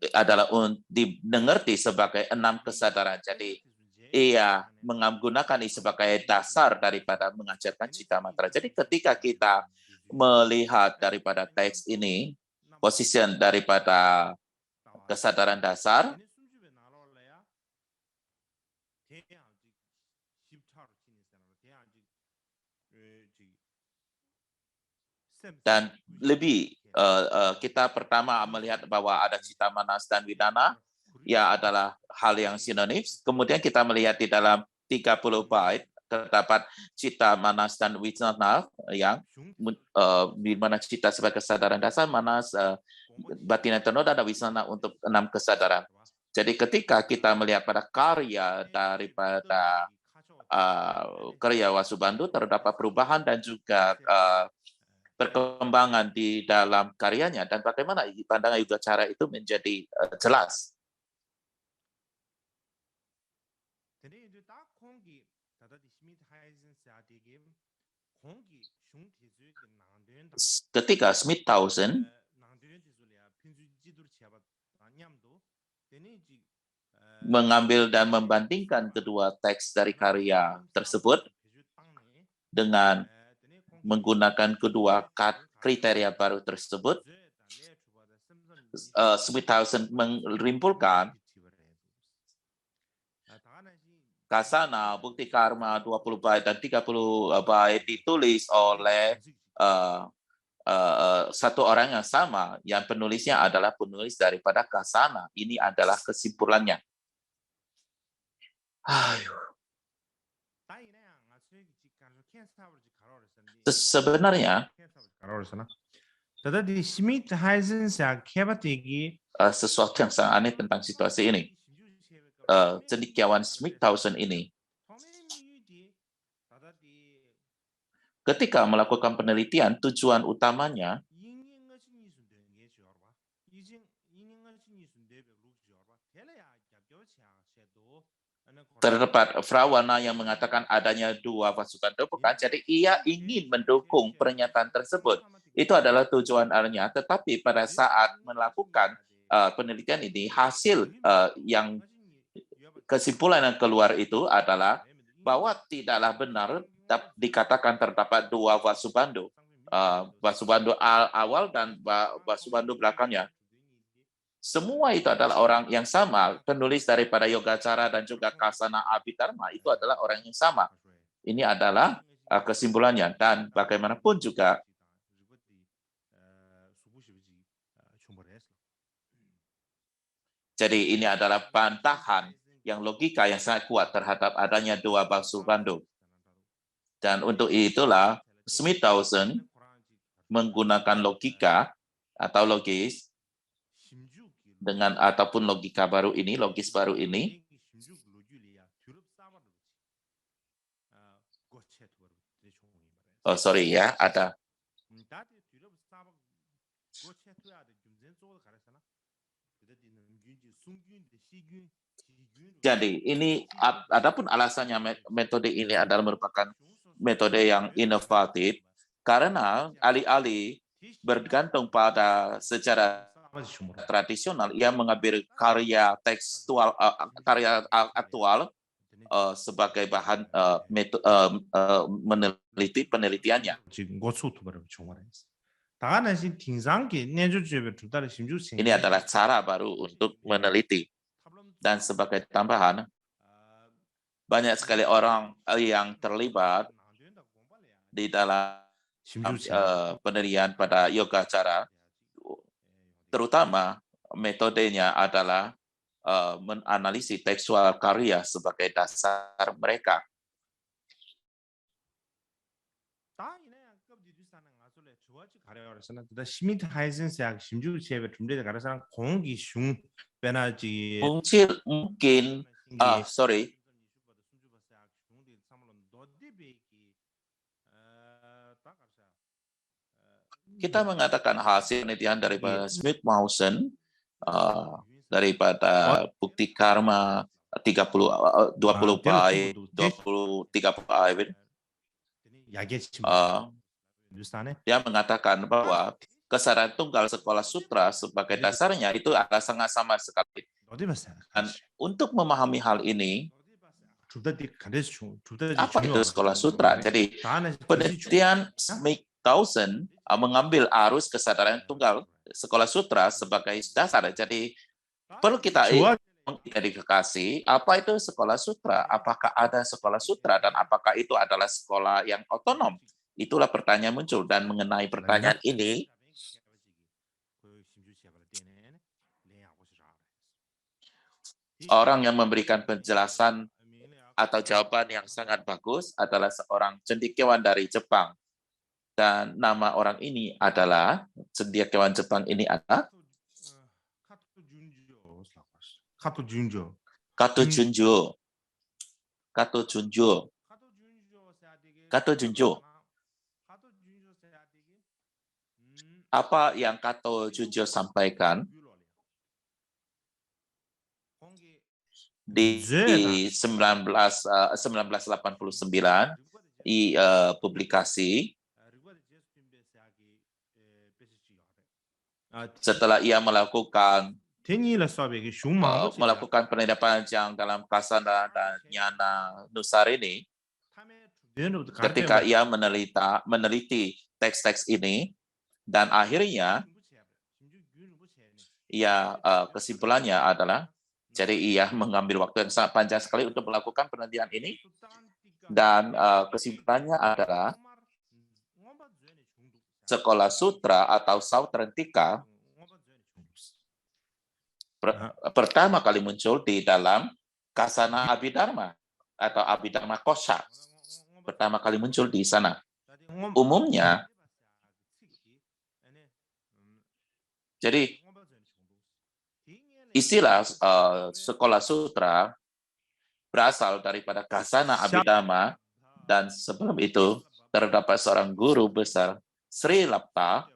adalah dimengerti sebagai 6 kesadaran. Jadi ia menggunakan ini sebagai dasar daripada mengajarkan cita mantra. Jadi ketika kita melihat daripada teks ini, position daripada kesadaran dasar, dan lebih kita pertama melihat bahwa ada cita, manas, dan widana, ya adalah hal yang sinonim. Kemudian kita melihat di dalam 30 bait terdapat cita, manas, dan widana, yang di mana cita sebagai kesadaran dasar, manas, batin yang ternoda, dan wisana untuk 6 kesadaran. Jadi ketika kita melihat pada karya daripada karya Vasubandhu, terdapat perubahan dan juga perkembangan di dalam karyanya, dan bagaimana pandangan juga cara itu menjadi jelas. Ketika Smitthausen mengambil dan membandingkan kedua teks dari karya tersebut dengan menggunakan kedua kriteria baru tersebut, Smitthausen menyimpulkan Kasana, bukti karma 20 bait dan 30 bait ditulis oleh satu orang yang sama, yang penulisnya adalah penulis daripada Kasana. Ini adalah kesimpulannya. Sebenarnya sesuatu yang sangat aneh tentang situasi ini. Cendekiawan Smitthausen ini ketika melakukan penelitian, tujuan utamanya terdapat Frawana yang mengatakan adanya 2 Vasubandhu, bukan? Jadi ia ingin mendukung pernyataan tersebut. Itu adalah tujuan awalnya, tetapi pada saat melakukan penelitian ini, hasil yang kesimpulan yang keluar itu adalah bahwa tidaklah benar dikatakan terdapat 2 Vasubandhu. Vasubandhu awal dan Vasubandhu belakangnya. Semua itu adalah orang yang sama. Penulis daripada Yogacara dan juga Kasana Abhidharma itu adalah orang yang sama. Ini adalah kesimpulannya. Dan bagaimanapun juga, jadi ini adalah bantahan yang logika yang sangat kuat terhadap adanya dua basuh bandung. Dan untuk itulah Smitthausen menggunakan logika atau logis dengan ataupun logika baru ini, logis baru ini. Oh sorry ya, ada. Jadi ini adapun alasannya metode ini adalah merupakan metode yang inovatif karena alih-alih bergantung pada secara tradisional, ia mengambil karya tekstual, karya aktual sebagai bahan meneliti penelitiannya. Ini adalah cara baru untuk meneliti. Dan sebagai tambahan, banyak sekali orang yang terlibat di dalam penelitian pada Yogacara, terutama metodenya adalah menganalisis tekstual karya sebagai dasar mereka. Mungkin sorry. Kita mengatakan hasil penelitian daripada Smitthausen daripada bukti karma 20 bait, 30 bait. Dia mengatakan bahwa kesadaran tunggal sekolah sutra sebagai dasarnya itu adalah sangat sama sekali. Dan untuk memahami hal ini, apa itu sekolah sutra? Jadi penelitian Smitthausen mengambil arus kesadaran tunggal sekolah sutra sebagai dasar. Jadi perlu kita mengidentifikasi apa itu sekolah sutra, apakah ada sekolah sutra, dan apakah itu adalah sekolah yang otonom. Itulah pertanyaan muncul, dan mengenai pertanyaan ini, orang yang memberikan penjelasan atau jawaban yang sangat bagus adalah seorang cendekiawan dari Jepang. Dan nama orang ini adalah, cendekiawan Jepang ini adalah Kato Junjo. Kato Junjo. Apa yang Kato Junjo sampaikan di 1989 di publikasi setelah ia melakukan penelitian panjang dalam Kasana dan Jnana Nusarini. Ketika ia meneliti teks-teks ini, dan akhirnya ia kesimpulannya adalah, jadi ia mengambil waktu yang sangat panjang sekali untuk melakukan penelitian ini, dan kesimpulannya adalah sekolah sutra atau Sautrantika pertama kali muncul di dalam Kasana Abhidharma atau Abhidharma Kosa. Pertama kali muncul di sana. Umumnya, jadi istilah sekolah sutra berasal daripada Kasana Abhidharma, dan sebelum itu terdapat seorang guru besar, Sri Lapta,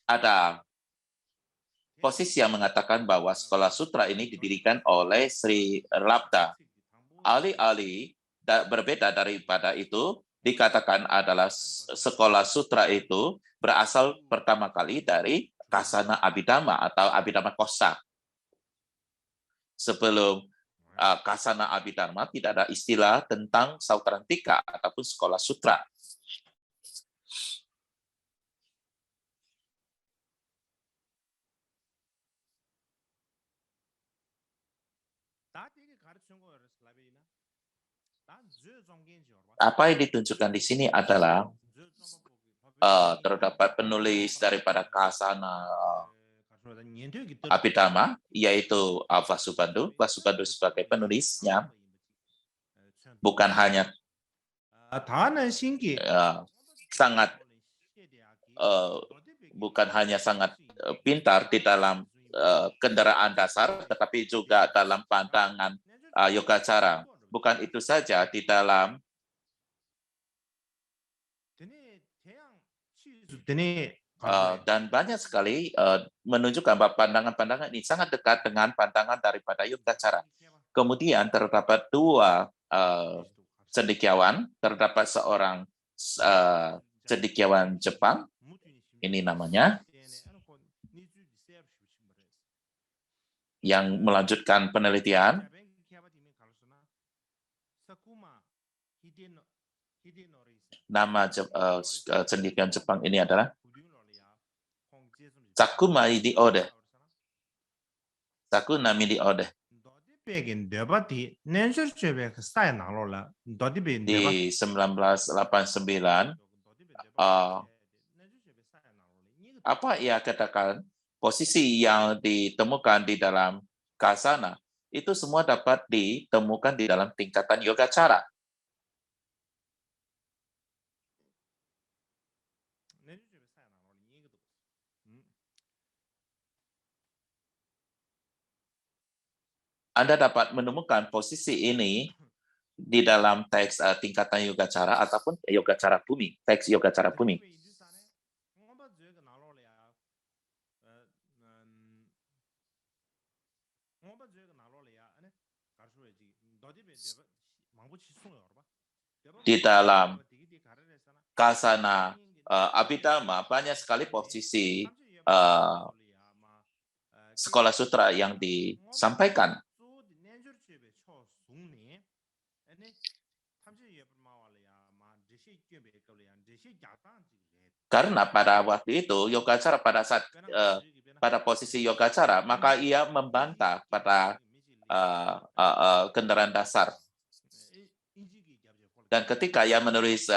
ada posisi yang mengatakan bahwa sekolah sutra ini didirikan oleh Sri Lapta. Alih-alih berbeda daripada itu, dikatakan adalah sekolah sutra itu berasal pertama kali dari Kasana Abhidharma atau Abhidharma Kosa. Sebelum Kasana Abhidharma tidak ada istilah tentang Sautrantika ataupun sekolah sutra. Apa yang ditunjukkan di sini adalah terdapat penulis daripada Kasana Abhidhamma, yaitu Vasubandhu. Vasubandhu sebagai penulisnya bukan hanya sangat pintar di dalam kendaraan dasar, tetapi juga dalam pandangan yogacara. Bukan itu saja, di dalam dan banyak sekali menunjukkan bahwa pandangan-pandangan ini sangat dekat dengan pandangan daripada yogacara. Kemudian terdapat dua cendekiawan, terdapat seorang cendekiawan Jepang, ini namanya, yang melanjutkan penelitian. Nama cendekiawan Jepang ini adalah Sakumaidi Ode. Sakunamidi Ode. Di 1989, apa ia katakan, posisi yang ditemukan di dalam kasana, itu semua dapat ditemukan di dalam tingkatan yogacara. Anda dapat menemukan posisi ini di dalam teks tingkatan yogacara ataupun yogacara bumi, teks yogacara bumi. Di dalam kasana Abhidhamma banyak sekali posisi sekolah sutra yang disampaikan. Karena pada waktu itu yogacara pada posisi yogacara, maka ia membantah pada kendaraan dasar. Dan ketika ia menulis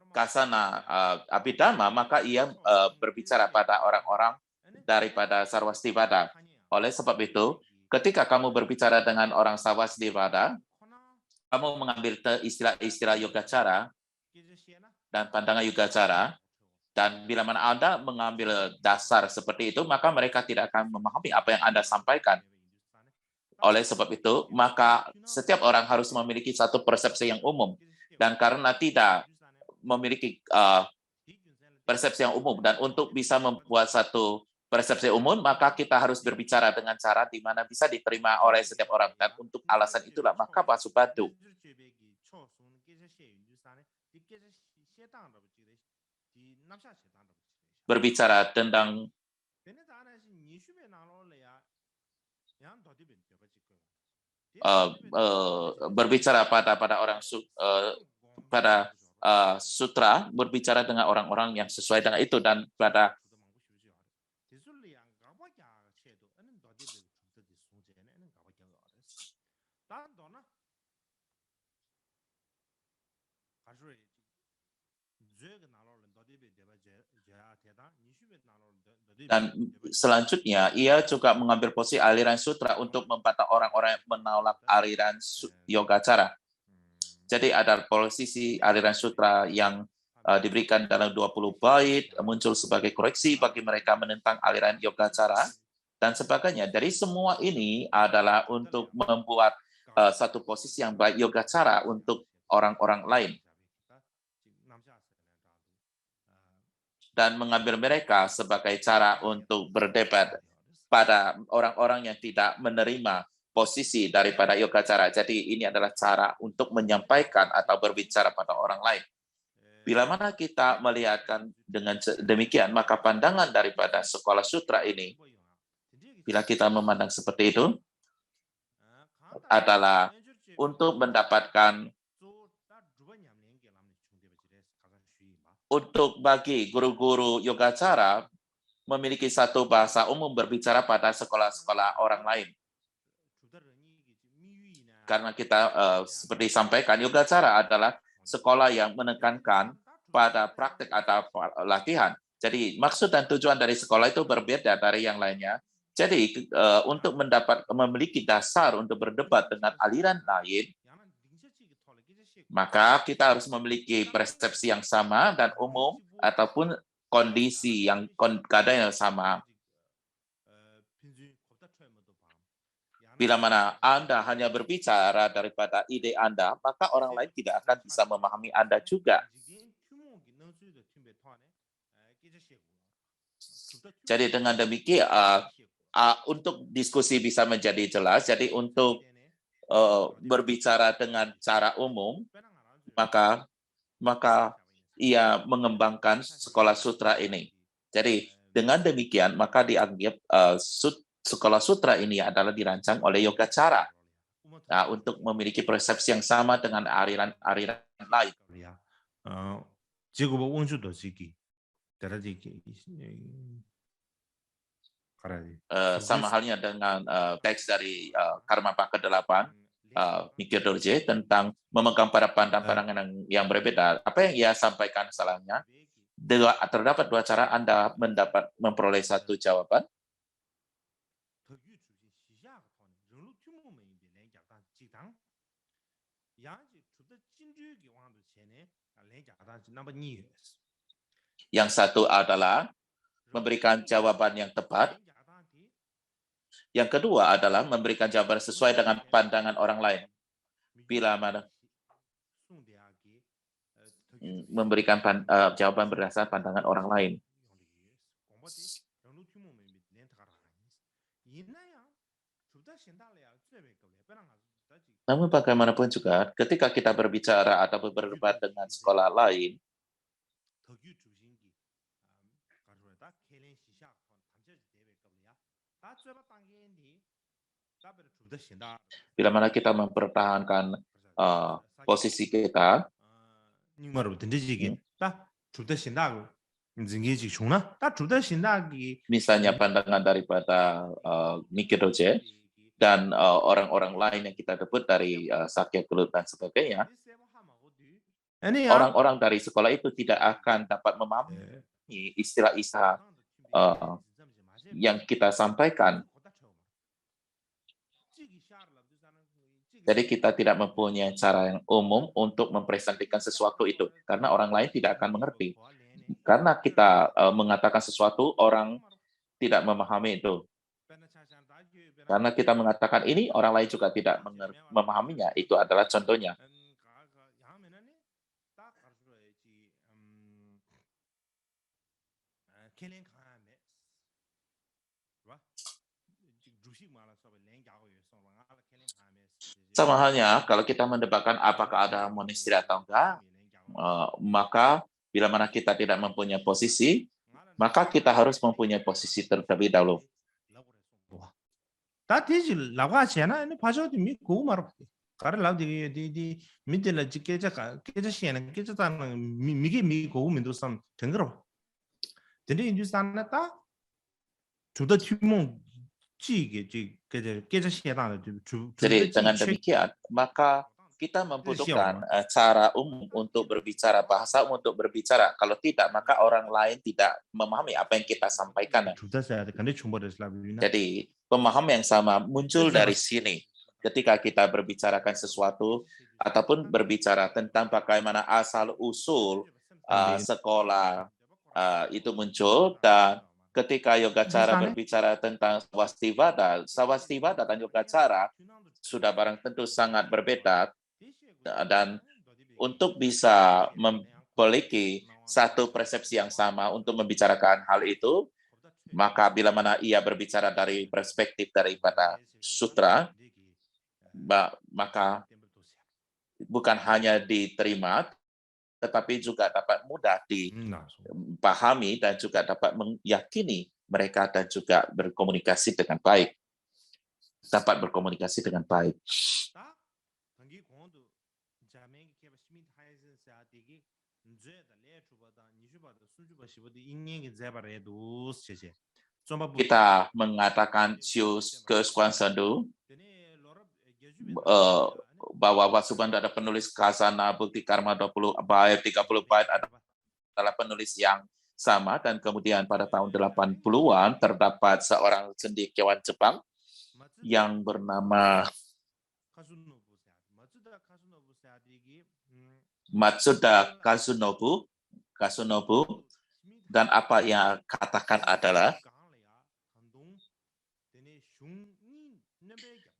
kasana Abhidhamma, maka ia berbicara pada orang-orang daripada Sarwastivada. Oleh sebab itu, ketika kamu berbicara dengan orang Sarwastivada, kamu mengambil istilah-istilah yogacara dan pandangan yogacara, dan bila mana Anda mengambil dasar seperti itu, maka mereka tidak akan memahami apa yang Anda sampaikan. Oleh sebab itu, maka setiap orang harus memiliki satu persepsi yang umum. Dan karena tidak memiliki persepsi yang umum, dan untuk bisa membuat satu persepsi umum, maka kita harus berbicara dengan cara di mana bisa diterima oleh setiap orang. Dan untuk alasan itulah, maka Vasubandhu berbicara tentang berbicara pada orang pada sutra, berbicara dengan orang-orang yang sesuai dengan itu, dan pada dan selanjutnya ia juga mengambil posisi aliran sutra untuk membantah orang-orang yang menolak aliran yogacara. Jadi ada posisi aliran sutra yang diberikan dalam 20 bait, muncul sebagai koreksi bagi mereka menentang aliran yogacara dan sebagainya. Dari semua ini adalah untuk membuat satu posisi yang baik yogacara untuk orang-orang lain, dan mengambil mereka sebagai cara untuk berdebat pada orang-orang yang tidak menerima posisi daripada yogacara. Jadi ini adalah cara untuk menyampaikan atau berbicara pada orang lain. Bila mana kita melihatkan dengan demikian, maka pandangan daripada sekolah sutra ini, bila kita memandang seperti itu, adalah untuk mendapatkan, untuk bagi guru-guru yogacara memiliki satu bahasa umum berbicara pada sekolah-sekolah orang lain. Karena kita seperti disampaikan, Yogacara adalah sekolah yang menekankan pada praktek atau latihan. Jadi maksud dan tujuan dari sekolah itu berbeda dari yang lainnya. Jadi untuk memiliki dasar untuk berdebat dengan aliran lain, maka kita harus memiliki persepsi yang sama dan umum ataupun kondisi yang keadaan yang sama. Bila mana Anda hanya berbicara daripada ide Anda, maka orang lain tidak akan bisa memahami Anda juga. Jadi dengan demikian, untuk diskusi bisa menjadi jelas, jadi untuk berbicara dengan cara umum, maka ia mengembangkan sekolah sutra ini. Jadi dengan demikian, maka dianggap sekolah sutra ini adalah dirancang oleh Yogacara untuk memiliki persepsi yang sama dengan aliran-aliran lain. Sama halnya dengan teks dari Karmapa ke-8, Mikir Dorje, tentang memegang pada pandangan yang berbeda. Apa yang ia sampaikan salahnya? Terdapat dua cara Anda memperoleh satu jawaban. Yang satu adalah memberikan jawaban yang tepat. Yang kedua adalah memberikan jawaban sesuai dengan pandangan orang lain. Bila mana memberikan jawaban berdasarkan pandangan orang lain. Namun bagaimanapun juga, ketika kita berbicara atau berdebat dengan sekolah lain, bila mana kita mempertahankan posisi kita, misalnya pandangan daripada Mikir Dorje dan orang-orang lain yang kita sebut dari Sakya Gelut dan sebagainya, orang-orang dari sekolah itu tidak akan dapat memahami istilah-istilah yang kita sampaikan. Jadi kita tidak mempunyai cara yang umum untuk mempresentasikan sesuatu itu, karena orang lain tidak akan mengerti. Karena kita mengatakan sesuatu, orang tidak memahami itu. Karena kita mengatakan ini, orang lain juga tidak memahaminya. Itu adalah contohnya. Sama halnya, kalau kita mendebatkan apakah ada monasteri atau enggak, maka bila mana kita tidak mempunyai posisi, maka kita harus mempunyai posisi terlebih dahulu. Jadi dengan demikian, maka kita membutuhkan cara umum untuk berbicara, bahasa untuk berbicara. Kalau tidak, maka orang lain tidak memahami apa yang kita sampaikan. Jadi pemahaman yang sama muncul dari sini. Ketika kita berbicarakan sesuatu ataupun berbicara tentang bagaimana asal-usul sekolah itu muncul, dan ketika Yogacara berbicara tentang Savastivada dan Yogacara sudah barang tentu sangat berbeda, dan untuk bisa memiliki satu persepsi yang sama untuk membicarakan hal itu, maka bila mana ia berbicara dari perspektif daripada sutra, maka bukan hanya diterima, tetapi juga dapat mudah dipahami dan juga dapat meyakini mereka dan juga berkomunikasi dengan baik. Dapat berkomunikasi dengan baik. Kita mengatakan Sius ke Skuan Sandu, bahwa Vasubandhu ada penulis Kasana, Bukti Karma 20 bait, 30 bait adalah penulis yang sama, dan kemudian pada tahun 80-an terdapat seorang cendekiawan Jepang yang bernama Matsuda Kasunobu, dan apa yang katakan adalah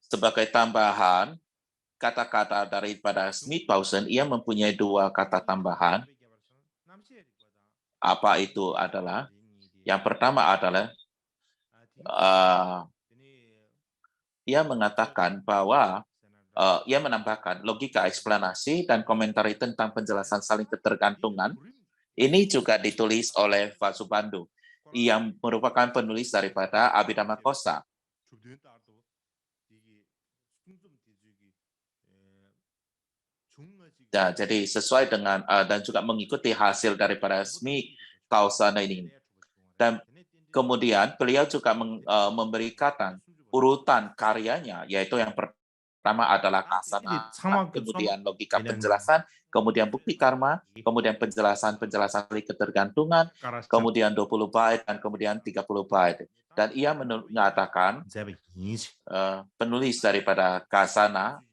sebagai tambahan kata-kata daripada Smith-Pausen, ia mempunyai dua kata tambahan. Apa itu adalah? Yang pertama adalah ia mengatakan bahwa ia menambahkan logika eksplanasi dan komentari tentang penjelasan saling ketergantungan. Ini juga ditulis oleh Vasubandhu, yang merupakan penulis daripada Abhidhamma Kosa. Ya, jadi sesuai dengan dan juga mengikuti hasil daripada Smith-Pausen ini. Dan kemudian beliau juga memberikan urutan karyanya, yaitu yang pertama adalah Kasana, kemudian logika penjelasan, kemudian bukti karma, kemudian penjelasan ketergantungan, kemudian 20 bait, dan kemudian 30 bait. Dan ia mengatakan penulis daripada Kasana,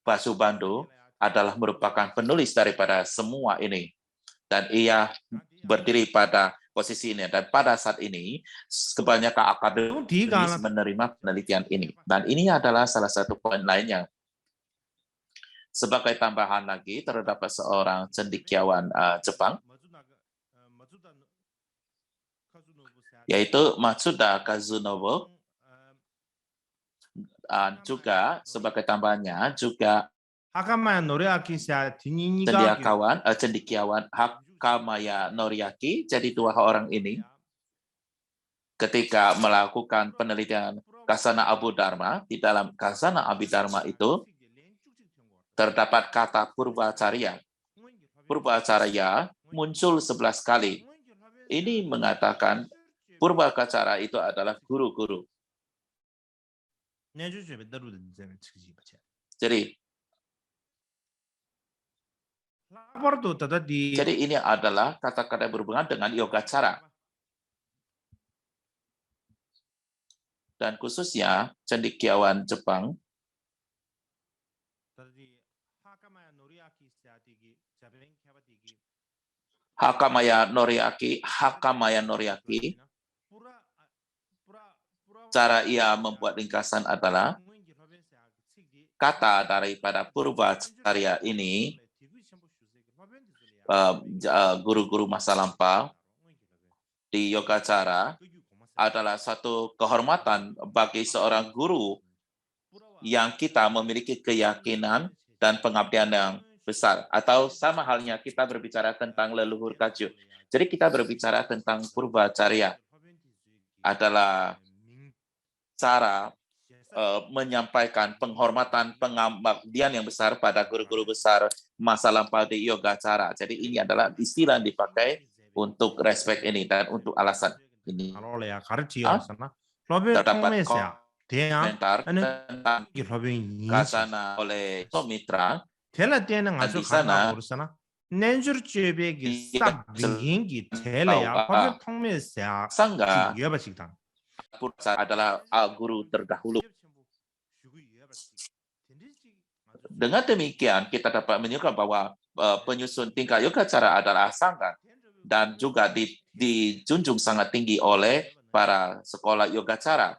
Vasubandhu, adalah merupakan penulis daripada semua ini. Dan ia berdiri pada posisi ini. Dan pada saat ini, kebanyakan akademis menerima penelitian ini. Dan ini adalah salah satu poin lainnya. Sebagai tambahan lagi, terdapat seorang cendekiawan Jepang, yaitu Matsuda Kazunobu. Juga sebagai tambahannya, juga cendekiawan Hakamaya Noriaki. Jadi dua orang ini ketika melakukan penelitian Kasana Abhidharma, di dalam Kasana Abhidharma itu terdapat kata Purvacarya. Purvacarya muncul 11 kali. Ini mengatakan Purvacarya itu adalah guru-guru. Jadi ini adalah kata-kata berhubungan dengan yogacara. Dan khususnya cendekiawan Jepang, Hakamaya Noriaki, cara ia membuat ringkasan adalah kata daripada Purvacarya ini, guru-guru masa lampau di yogacara, adalah satu kehormatan bagi seorang guru yang kita memiliki keyakinan dan pengabdian yang besar. Atau sama halnya kita berbicara tentang leluhur Kagyu. Jadi kita berbicara tentang Purvacarya adalah cara menyampaikan penghormatan, pengabdian yang besar pada guru-guru besar masa lampau di yogacara. Jadi ini adalah istilah yang dipakai untuk respect ini dan untuk alasan ini. Terdapat komentar tentang Kasana oleh Somitra. Dan di sana Sangga adalah guru terdahulu. Dengan demikian, kita dapat menunjukkan bahwa penyusun tingkat yogacara adalah Sangga dan juga dijunjung sangat tinggi oleh para sekolah yogacara.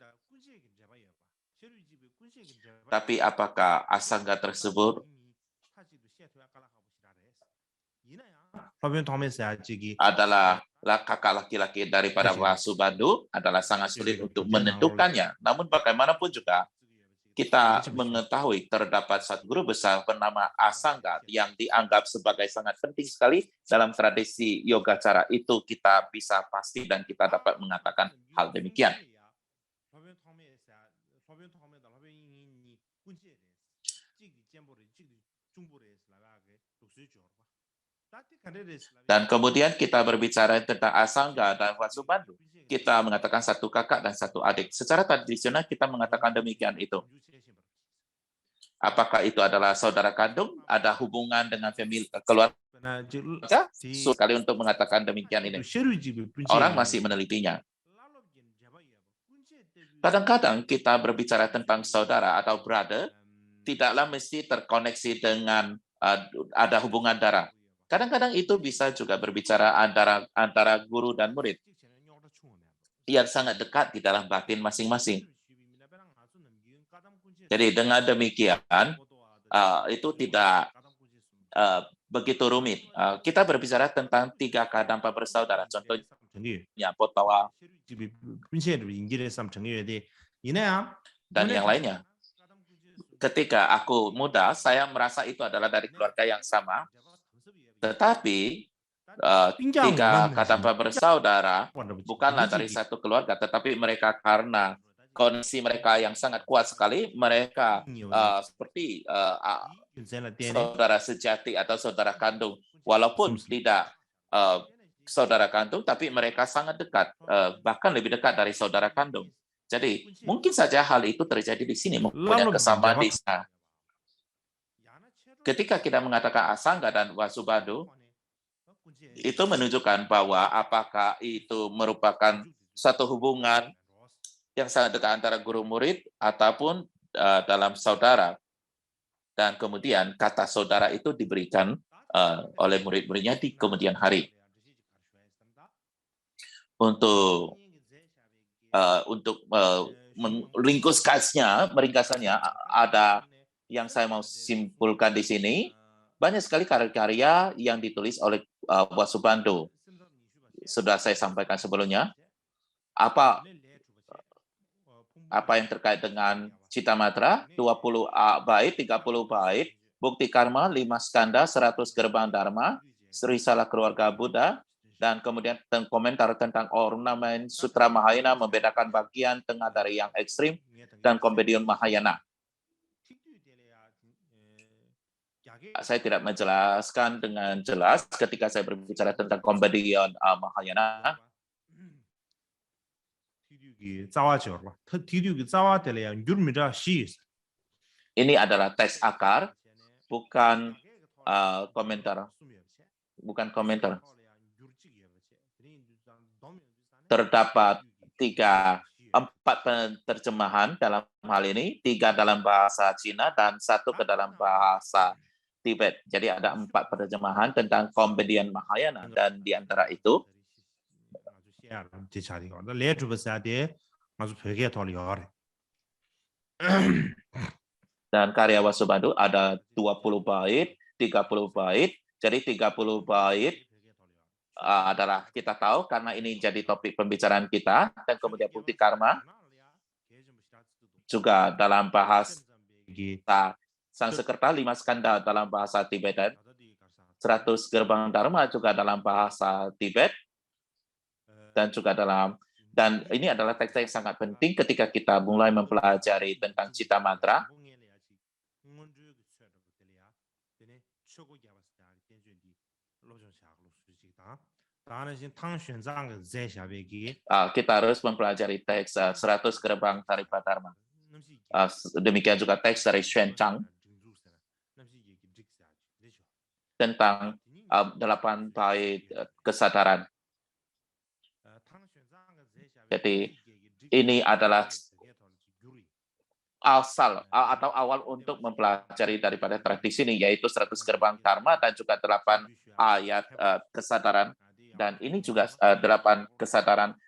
Tapi apakah asangga tersebut adalah kakak laki-laki daripada Vasubandhu? Adalah sangat sulit untuk menentukannya. Namun bagaimanapun juga, kita mengetahui terdapat satu guru besar bernama Asangga yang dianggap sebagai sangat penting sekali dalam tradisi yogacara. Itu kita bisa pasti dan kita dapat mengatakan hal demikian. Dan kemudian kita berbicara tentang Asangga dan Vasubandhu. Kita mengatakan satu kakak dan satu adik. Secara tradisional kita mengatakan demikian itu. Apakah itu adalah saudara kandung? Ada hubungan dengan keluarga? Sulit sekali untuk mengatakan demikian ini. Orang masih menelitinya. Kadang-kadang kita berbicara tentang saudara atau brother, tidaklah mesti terkoneksi dengan ada hubungan darah. Kadang-kadang itu bisa juga berbicara antara guru dan murid yang sangat dekat di dalam batin masing-masing. Jadi dengan demikian, itu tidak begitu rumit. Kita berbicara tentang 3 kadampa bersaudara. Contohnya Potawa dan yang lainnya. Ketika aku muda, saya merasa itu adalah dari keluarga yang sama, tetapi 3 kadampa bersaudara bukanlah dari satu keluarga, tetapi mereka karena kondisi mereka yang sangat kuat sekali, mereka seperti saudara sejati atau saudara kandung, walaupun tidak saudara kandung, tapi mereka sangat dekat, bahkan lebih dekat dari saudara kandung. Jadi mungkin saja hal itu terjadi di sini, mempunyai kesamaan di sana. Ketika kita mengatakan Asangga dan Wasubado, itu menunjukkan bahwa apakah itu merupakan satu hubungan yang sangat dekat antara guru murid ataupun dalam saudara. Dan kemudian kata saudara itu diberikan oleh murid-muridnya di kemudian hari. Untuk meringkasannya, ada yang saya mau simpulkan di sini, banyak sekali karya-karya yang ditulis oleh Wasubando. Sudah saya sampaikan sebelumnya, apa yang terkait dengan Cita Matra, 20 bait, 30 bait, Bukti Karma, 5 skanda, 100 gerbang Dharma, Risalah Keluarga Buddha, dan kemudian komentar tentang ornamen Sutra Mahayana membedakan bagian tengah dari yang ekstrim, dan Kompendium Mahayana. Saya tidak menjelaskan dengan jelas ketika saya berbicara tentang Kompendium Mahayana. Ini adalah teks akar, bukan komentar. Terdapat 4 penerjemahan dalam hal ini, 3 dalam bahasa Cina dan 1 ke dalam bahasa Tibet. Jadi ada 4 penerjemahan tentang Kompendium Mahayana, dan di antara itu dan karya Wasubado ada 20 bait, 30 bait. Jadi 30 bait adalah kita tahu karena ini jadi topik pembicaraan kita, dan kemudian Bukti Karma juga dalam bahasa Sanskerta, 5 skanda dalam bahasa Tibetan, 100 gerbang Dharma juga dalam bahasa Tibet, dan ini adalah teks yang sangat penting ketika kita mulai mempelajari tentang Cita Mantra. Kita harus mempelajari teks 100 gerbang Taripa Dharma. Demikian juga teks dari Xuanzang tentang 8 bait kesadaran. Jadi ini adalah awal untuk mempelajari daripada tradisi ini, yaitu 100 gerbang Dharma dan juga 8 ayat kesadaran. Dan ini juga 8 kesadaran,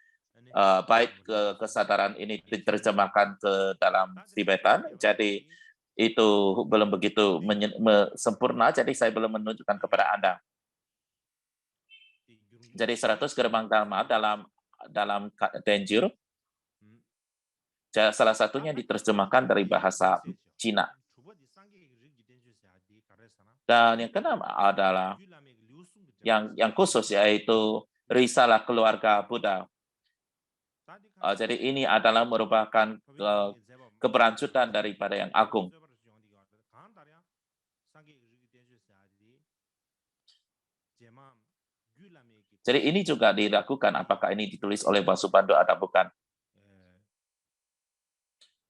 bait kesadaran ini diterjemahkan ke dalam Tibetan. Jadi itu belum begitu sempurna, jadi saya belum menunjukkan kepada Anda. Jadi 100 gerbang Dharma dalam Denjur, salah satunya diterjemahkan dari bahasa Cina. Dan yang keenam adalah yang khusus, yaitu Risalah Keluarga Buddha. Jadi ini adalah merupakan keberlanjutan daripada yang agung. Jadi ini juga dilakukan, apakah ini ditulis oleh Wasubando atau bukan.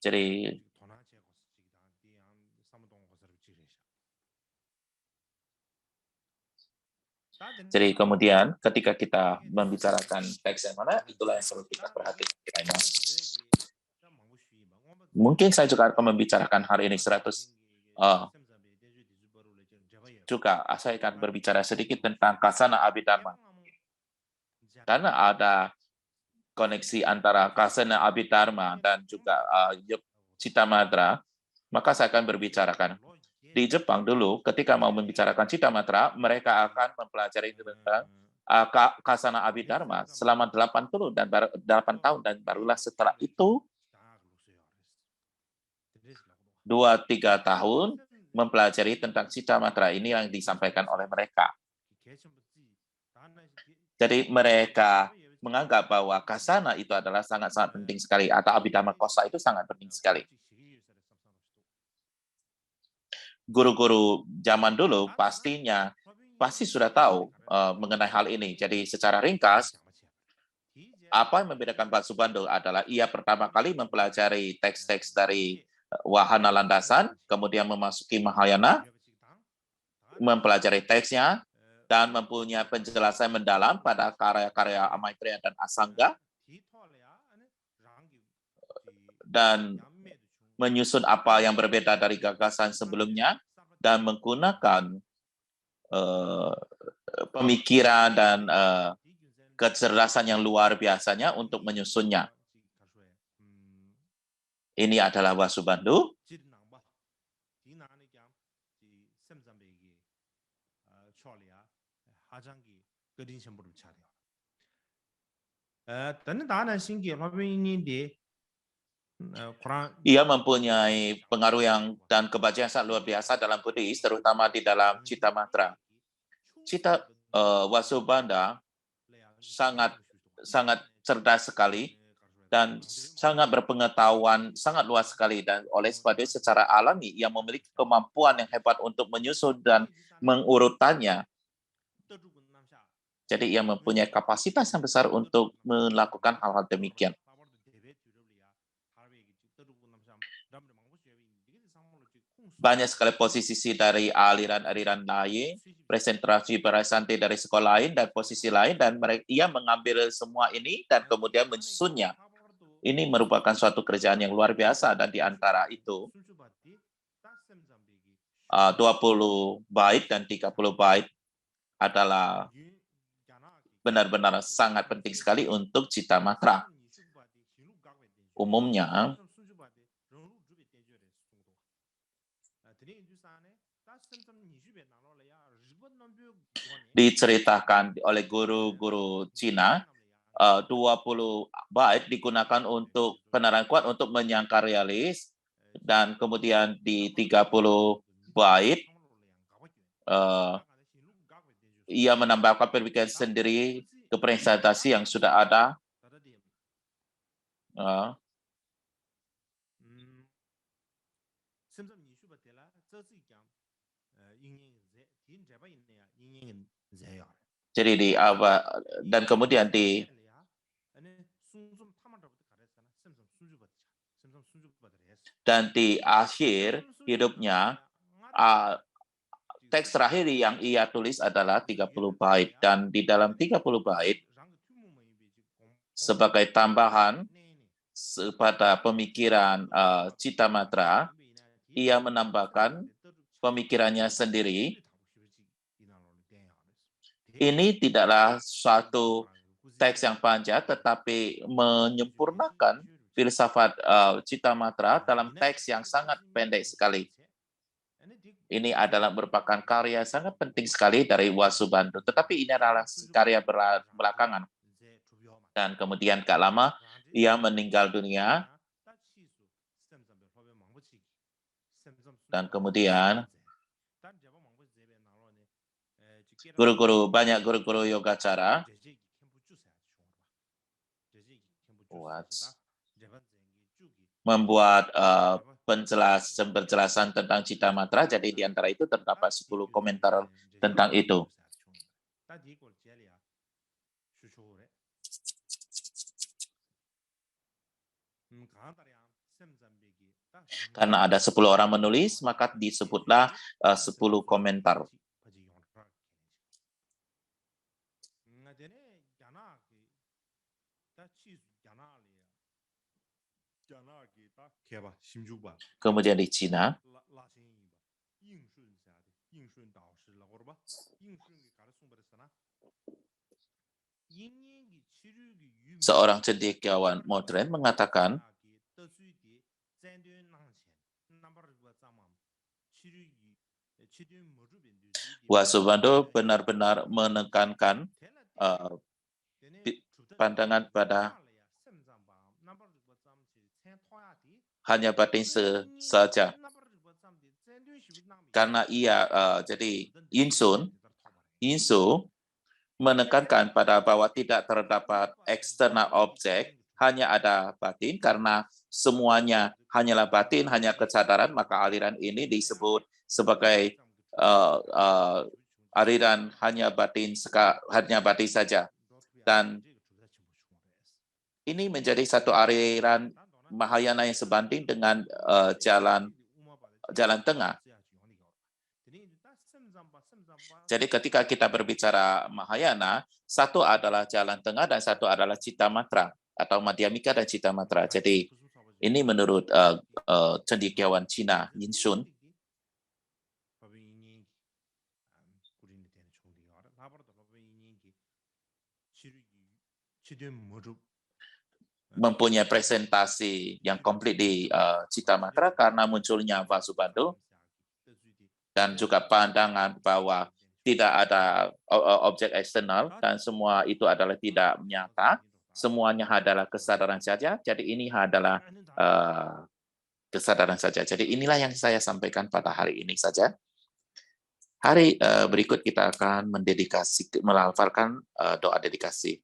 Jadi Jadi kemudian ketika kita membicarakan teks yang mana, itulah yang perlu kita perhatikan kiranya. Mungkin saya juga akan membicarakan hari ini 100 juga saya akan berbicara sedikit tentang Kasana Abhidharma. Karena ada koneksi antara Kasana Abhidharma dan juga Citamatra, maka saya akan berbicarakan. Di Jepang dulu, ketika mau membicarakan Citamatra, mereka akan mempelajari tentang Kasana Abhidharma selama 8 tahun, dan barulah setelah itu 2-3 tahun mempelajari tentang Citamatra ini yang disampaikan oleh mereka. Jadi mereka menganggap bahwa Kasana itu adalah sangat-sangat penting sekali, atau Abhidharma Kosa itu sangat penting sekali. Guru-guru zaman dulu pasti sudah tahu mengenai hal ini. Jadi secara ringkas, apa yang membedakan Pak Subando adalah ia pertama kali mempelajari teks-teks dari Wahana Landasan, kemudian memasuki Mahayana, mempelajari teksnya, dan mempunyai penjelasan mendalam pada karya-karya Maitreya dan Asanga, dan menyusun apa yang berbeda dari gagasan sebelumnya, dan menggunakan pemikiran dan kecerdasan yang luar biasanya untuk menyusunnya. Ini adalah Vasubandhu. Ia mempunyai pengaruh dan kebajikan sangat luar biasa dalam Buddhis, terutama di dalam Citamatra. Vasubandhu sangat cerdas sekali dan sangat berpengetahuan sangat luas sekali, dan oleh sebab itu secara alami ia memiliki kemampuan yang hebat untuk menyusun dan mengurutannya. Jadi ia mempunyai kapasitas yang besar untuk melakukan hal-hal demikian. Banyak sekali posisi dari aliran-aliran lain, presentasi Barasanti dari sekolah lain dan posisi lain, dan ia mengambil semua ini dan kemudian menyusunnya. Ini merupakan suatu kerjaan yang luar biasa, dan di antara itu 20 bait dan 30 bait adalah benar-benar sangat penting sekali untuk Citamatra. Umumnya, diceritakan oleh guru-guru Cina, 20 bait digunakan untuk penerangan kuat untuk menyangka realis, dan kemudian di 30 bait ia menambahkan pemikiran sendiri ke presentasi yang sudah ada. Jadi dan kemudian di akhir hidupnya, teks terakhir yang ia tulis adalah 30 bait, dan di dalam 30 bait sebagai tambahan pada pemikiran Citamatra, ia menambahkan pemikirannya sendiri. Ini tidaklah suatu teks yang panjang, tetapi menyempurnakan filsafat Citamatra dalam teks yang sangat pendek sekali. Ini adalah merupakan karya sangat penting sekali dari Vasubandhu, tetapi ini adalah karya belakangan. Dan kemudian gak lama, ia meninggal dunia. Dan kemudian banyak guru-guru Yogacara membuat penjelasan tentang Citamatra. Jadi di antara itu terdapat 10 komentar tentang itu. Karena ada 10 orang menulis, maka disebutlah 10 komentar. Kemudian di Cina, seorang cendekiawan modern mengatakan Wasubandhu benar-benar menekankan pandangan pada hanya batin saja. Karena ia, jadi Yinsu menekankan pada bahwa tidak terdapat eksternal objek, hanya ada batin, karena semuanya hanyalah batin, hanya kesadaran, maka aliran ini disebut sebagai aliran hanya batin saja. Dan ini menjadi satu aliran Mahayana yang sebanding dengan jalan tengah. Jadi ketika kita berbicara Mahayana, satu adalah jalan tengah dan satu adalah Citamatra atau Madhyamika dan Citamatra. Jadi ini menurut cendekiawan Cina Yinsun. Mempunyai presentasi yang komplit di Citamatra karena munculnya Vasubandhu dan juga pandangan bahwa tidak ada objek eksternal dan semua itu adalah tidak nyata, semuanya adalah kesadaran saja. Jadi ini adalah kesadaran saja. Jadi inilah yang saya sampaikan pada hari ini saja. Hari berikut kita akan melafalkan doa dedikasi.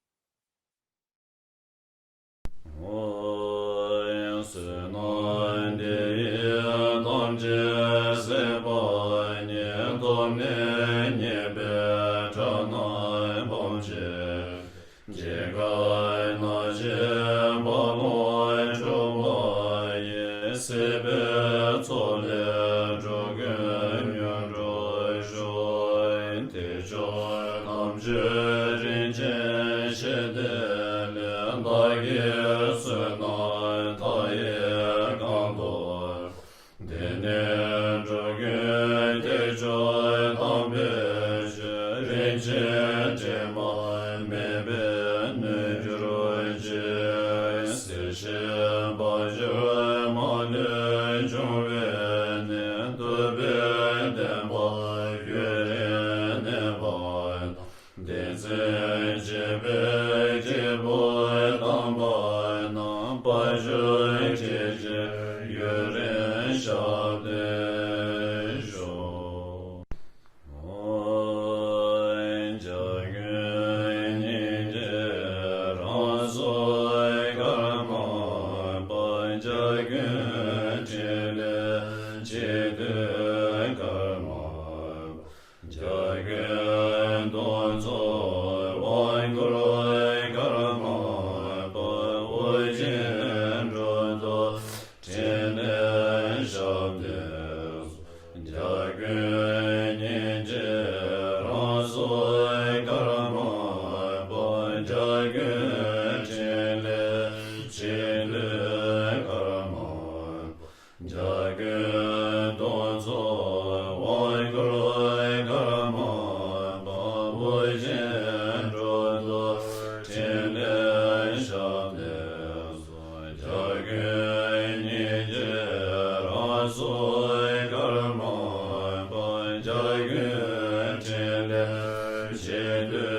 Jai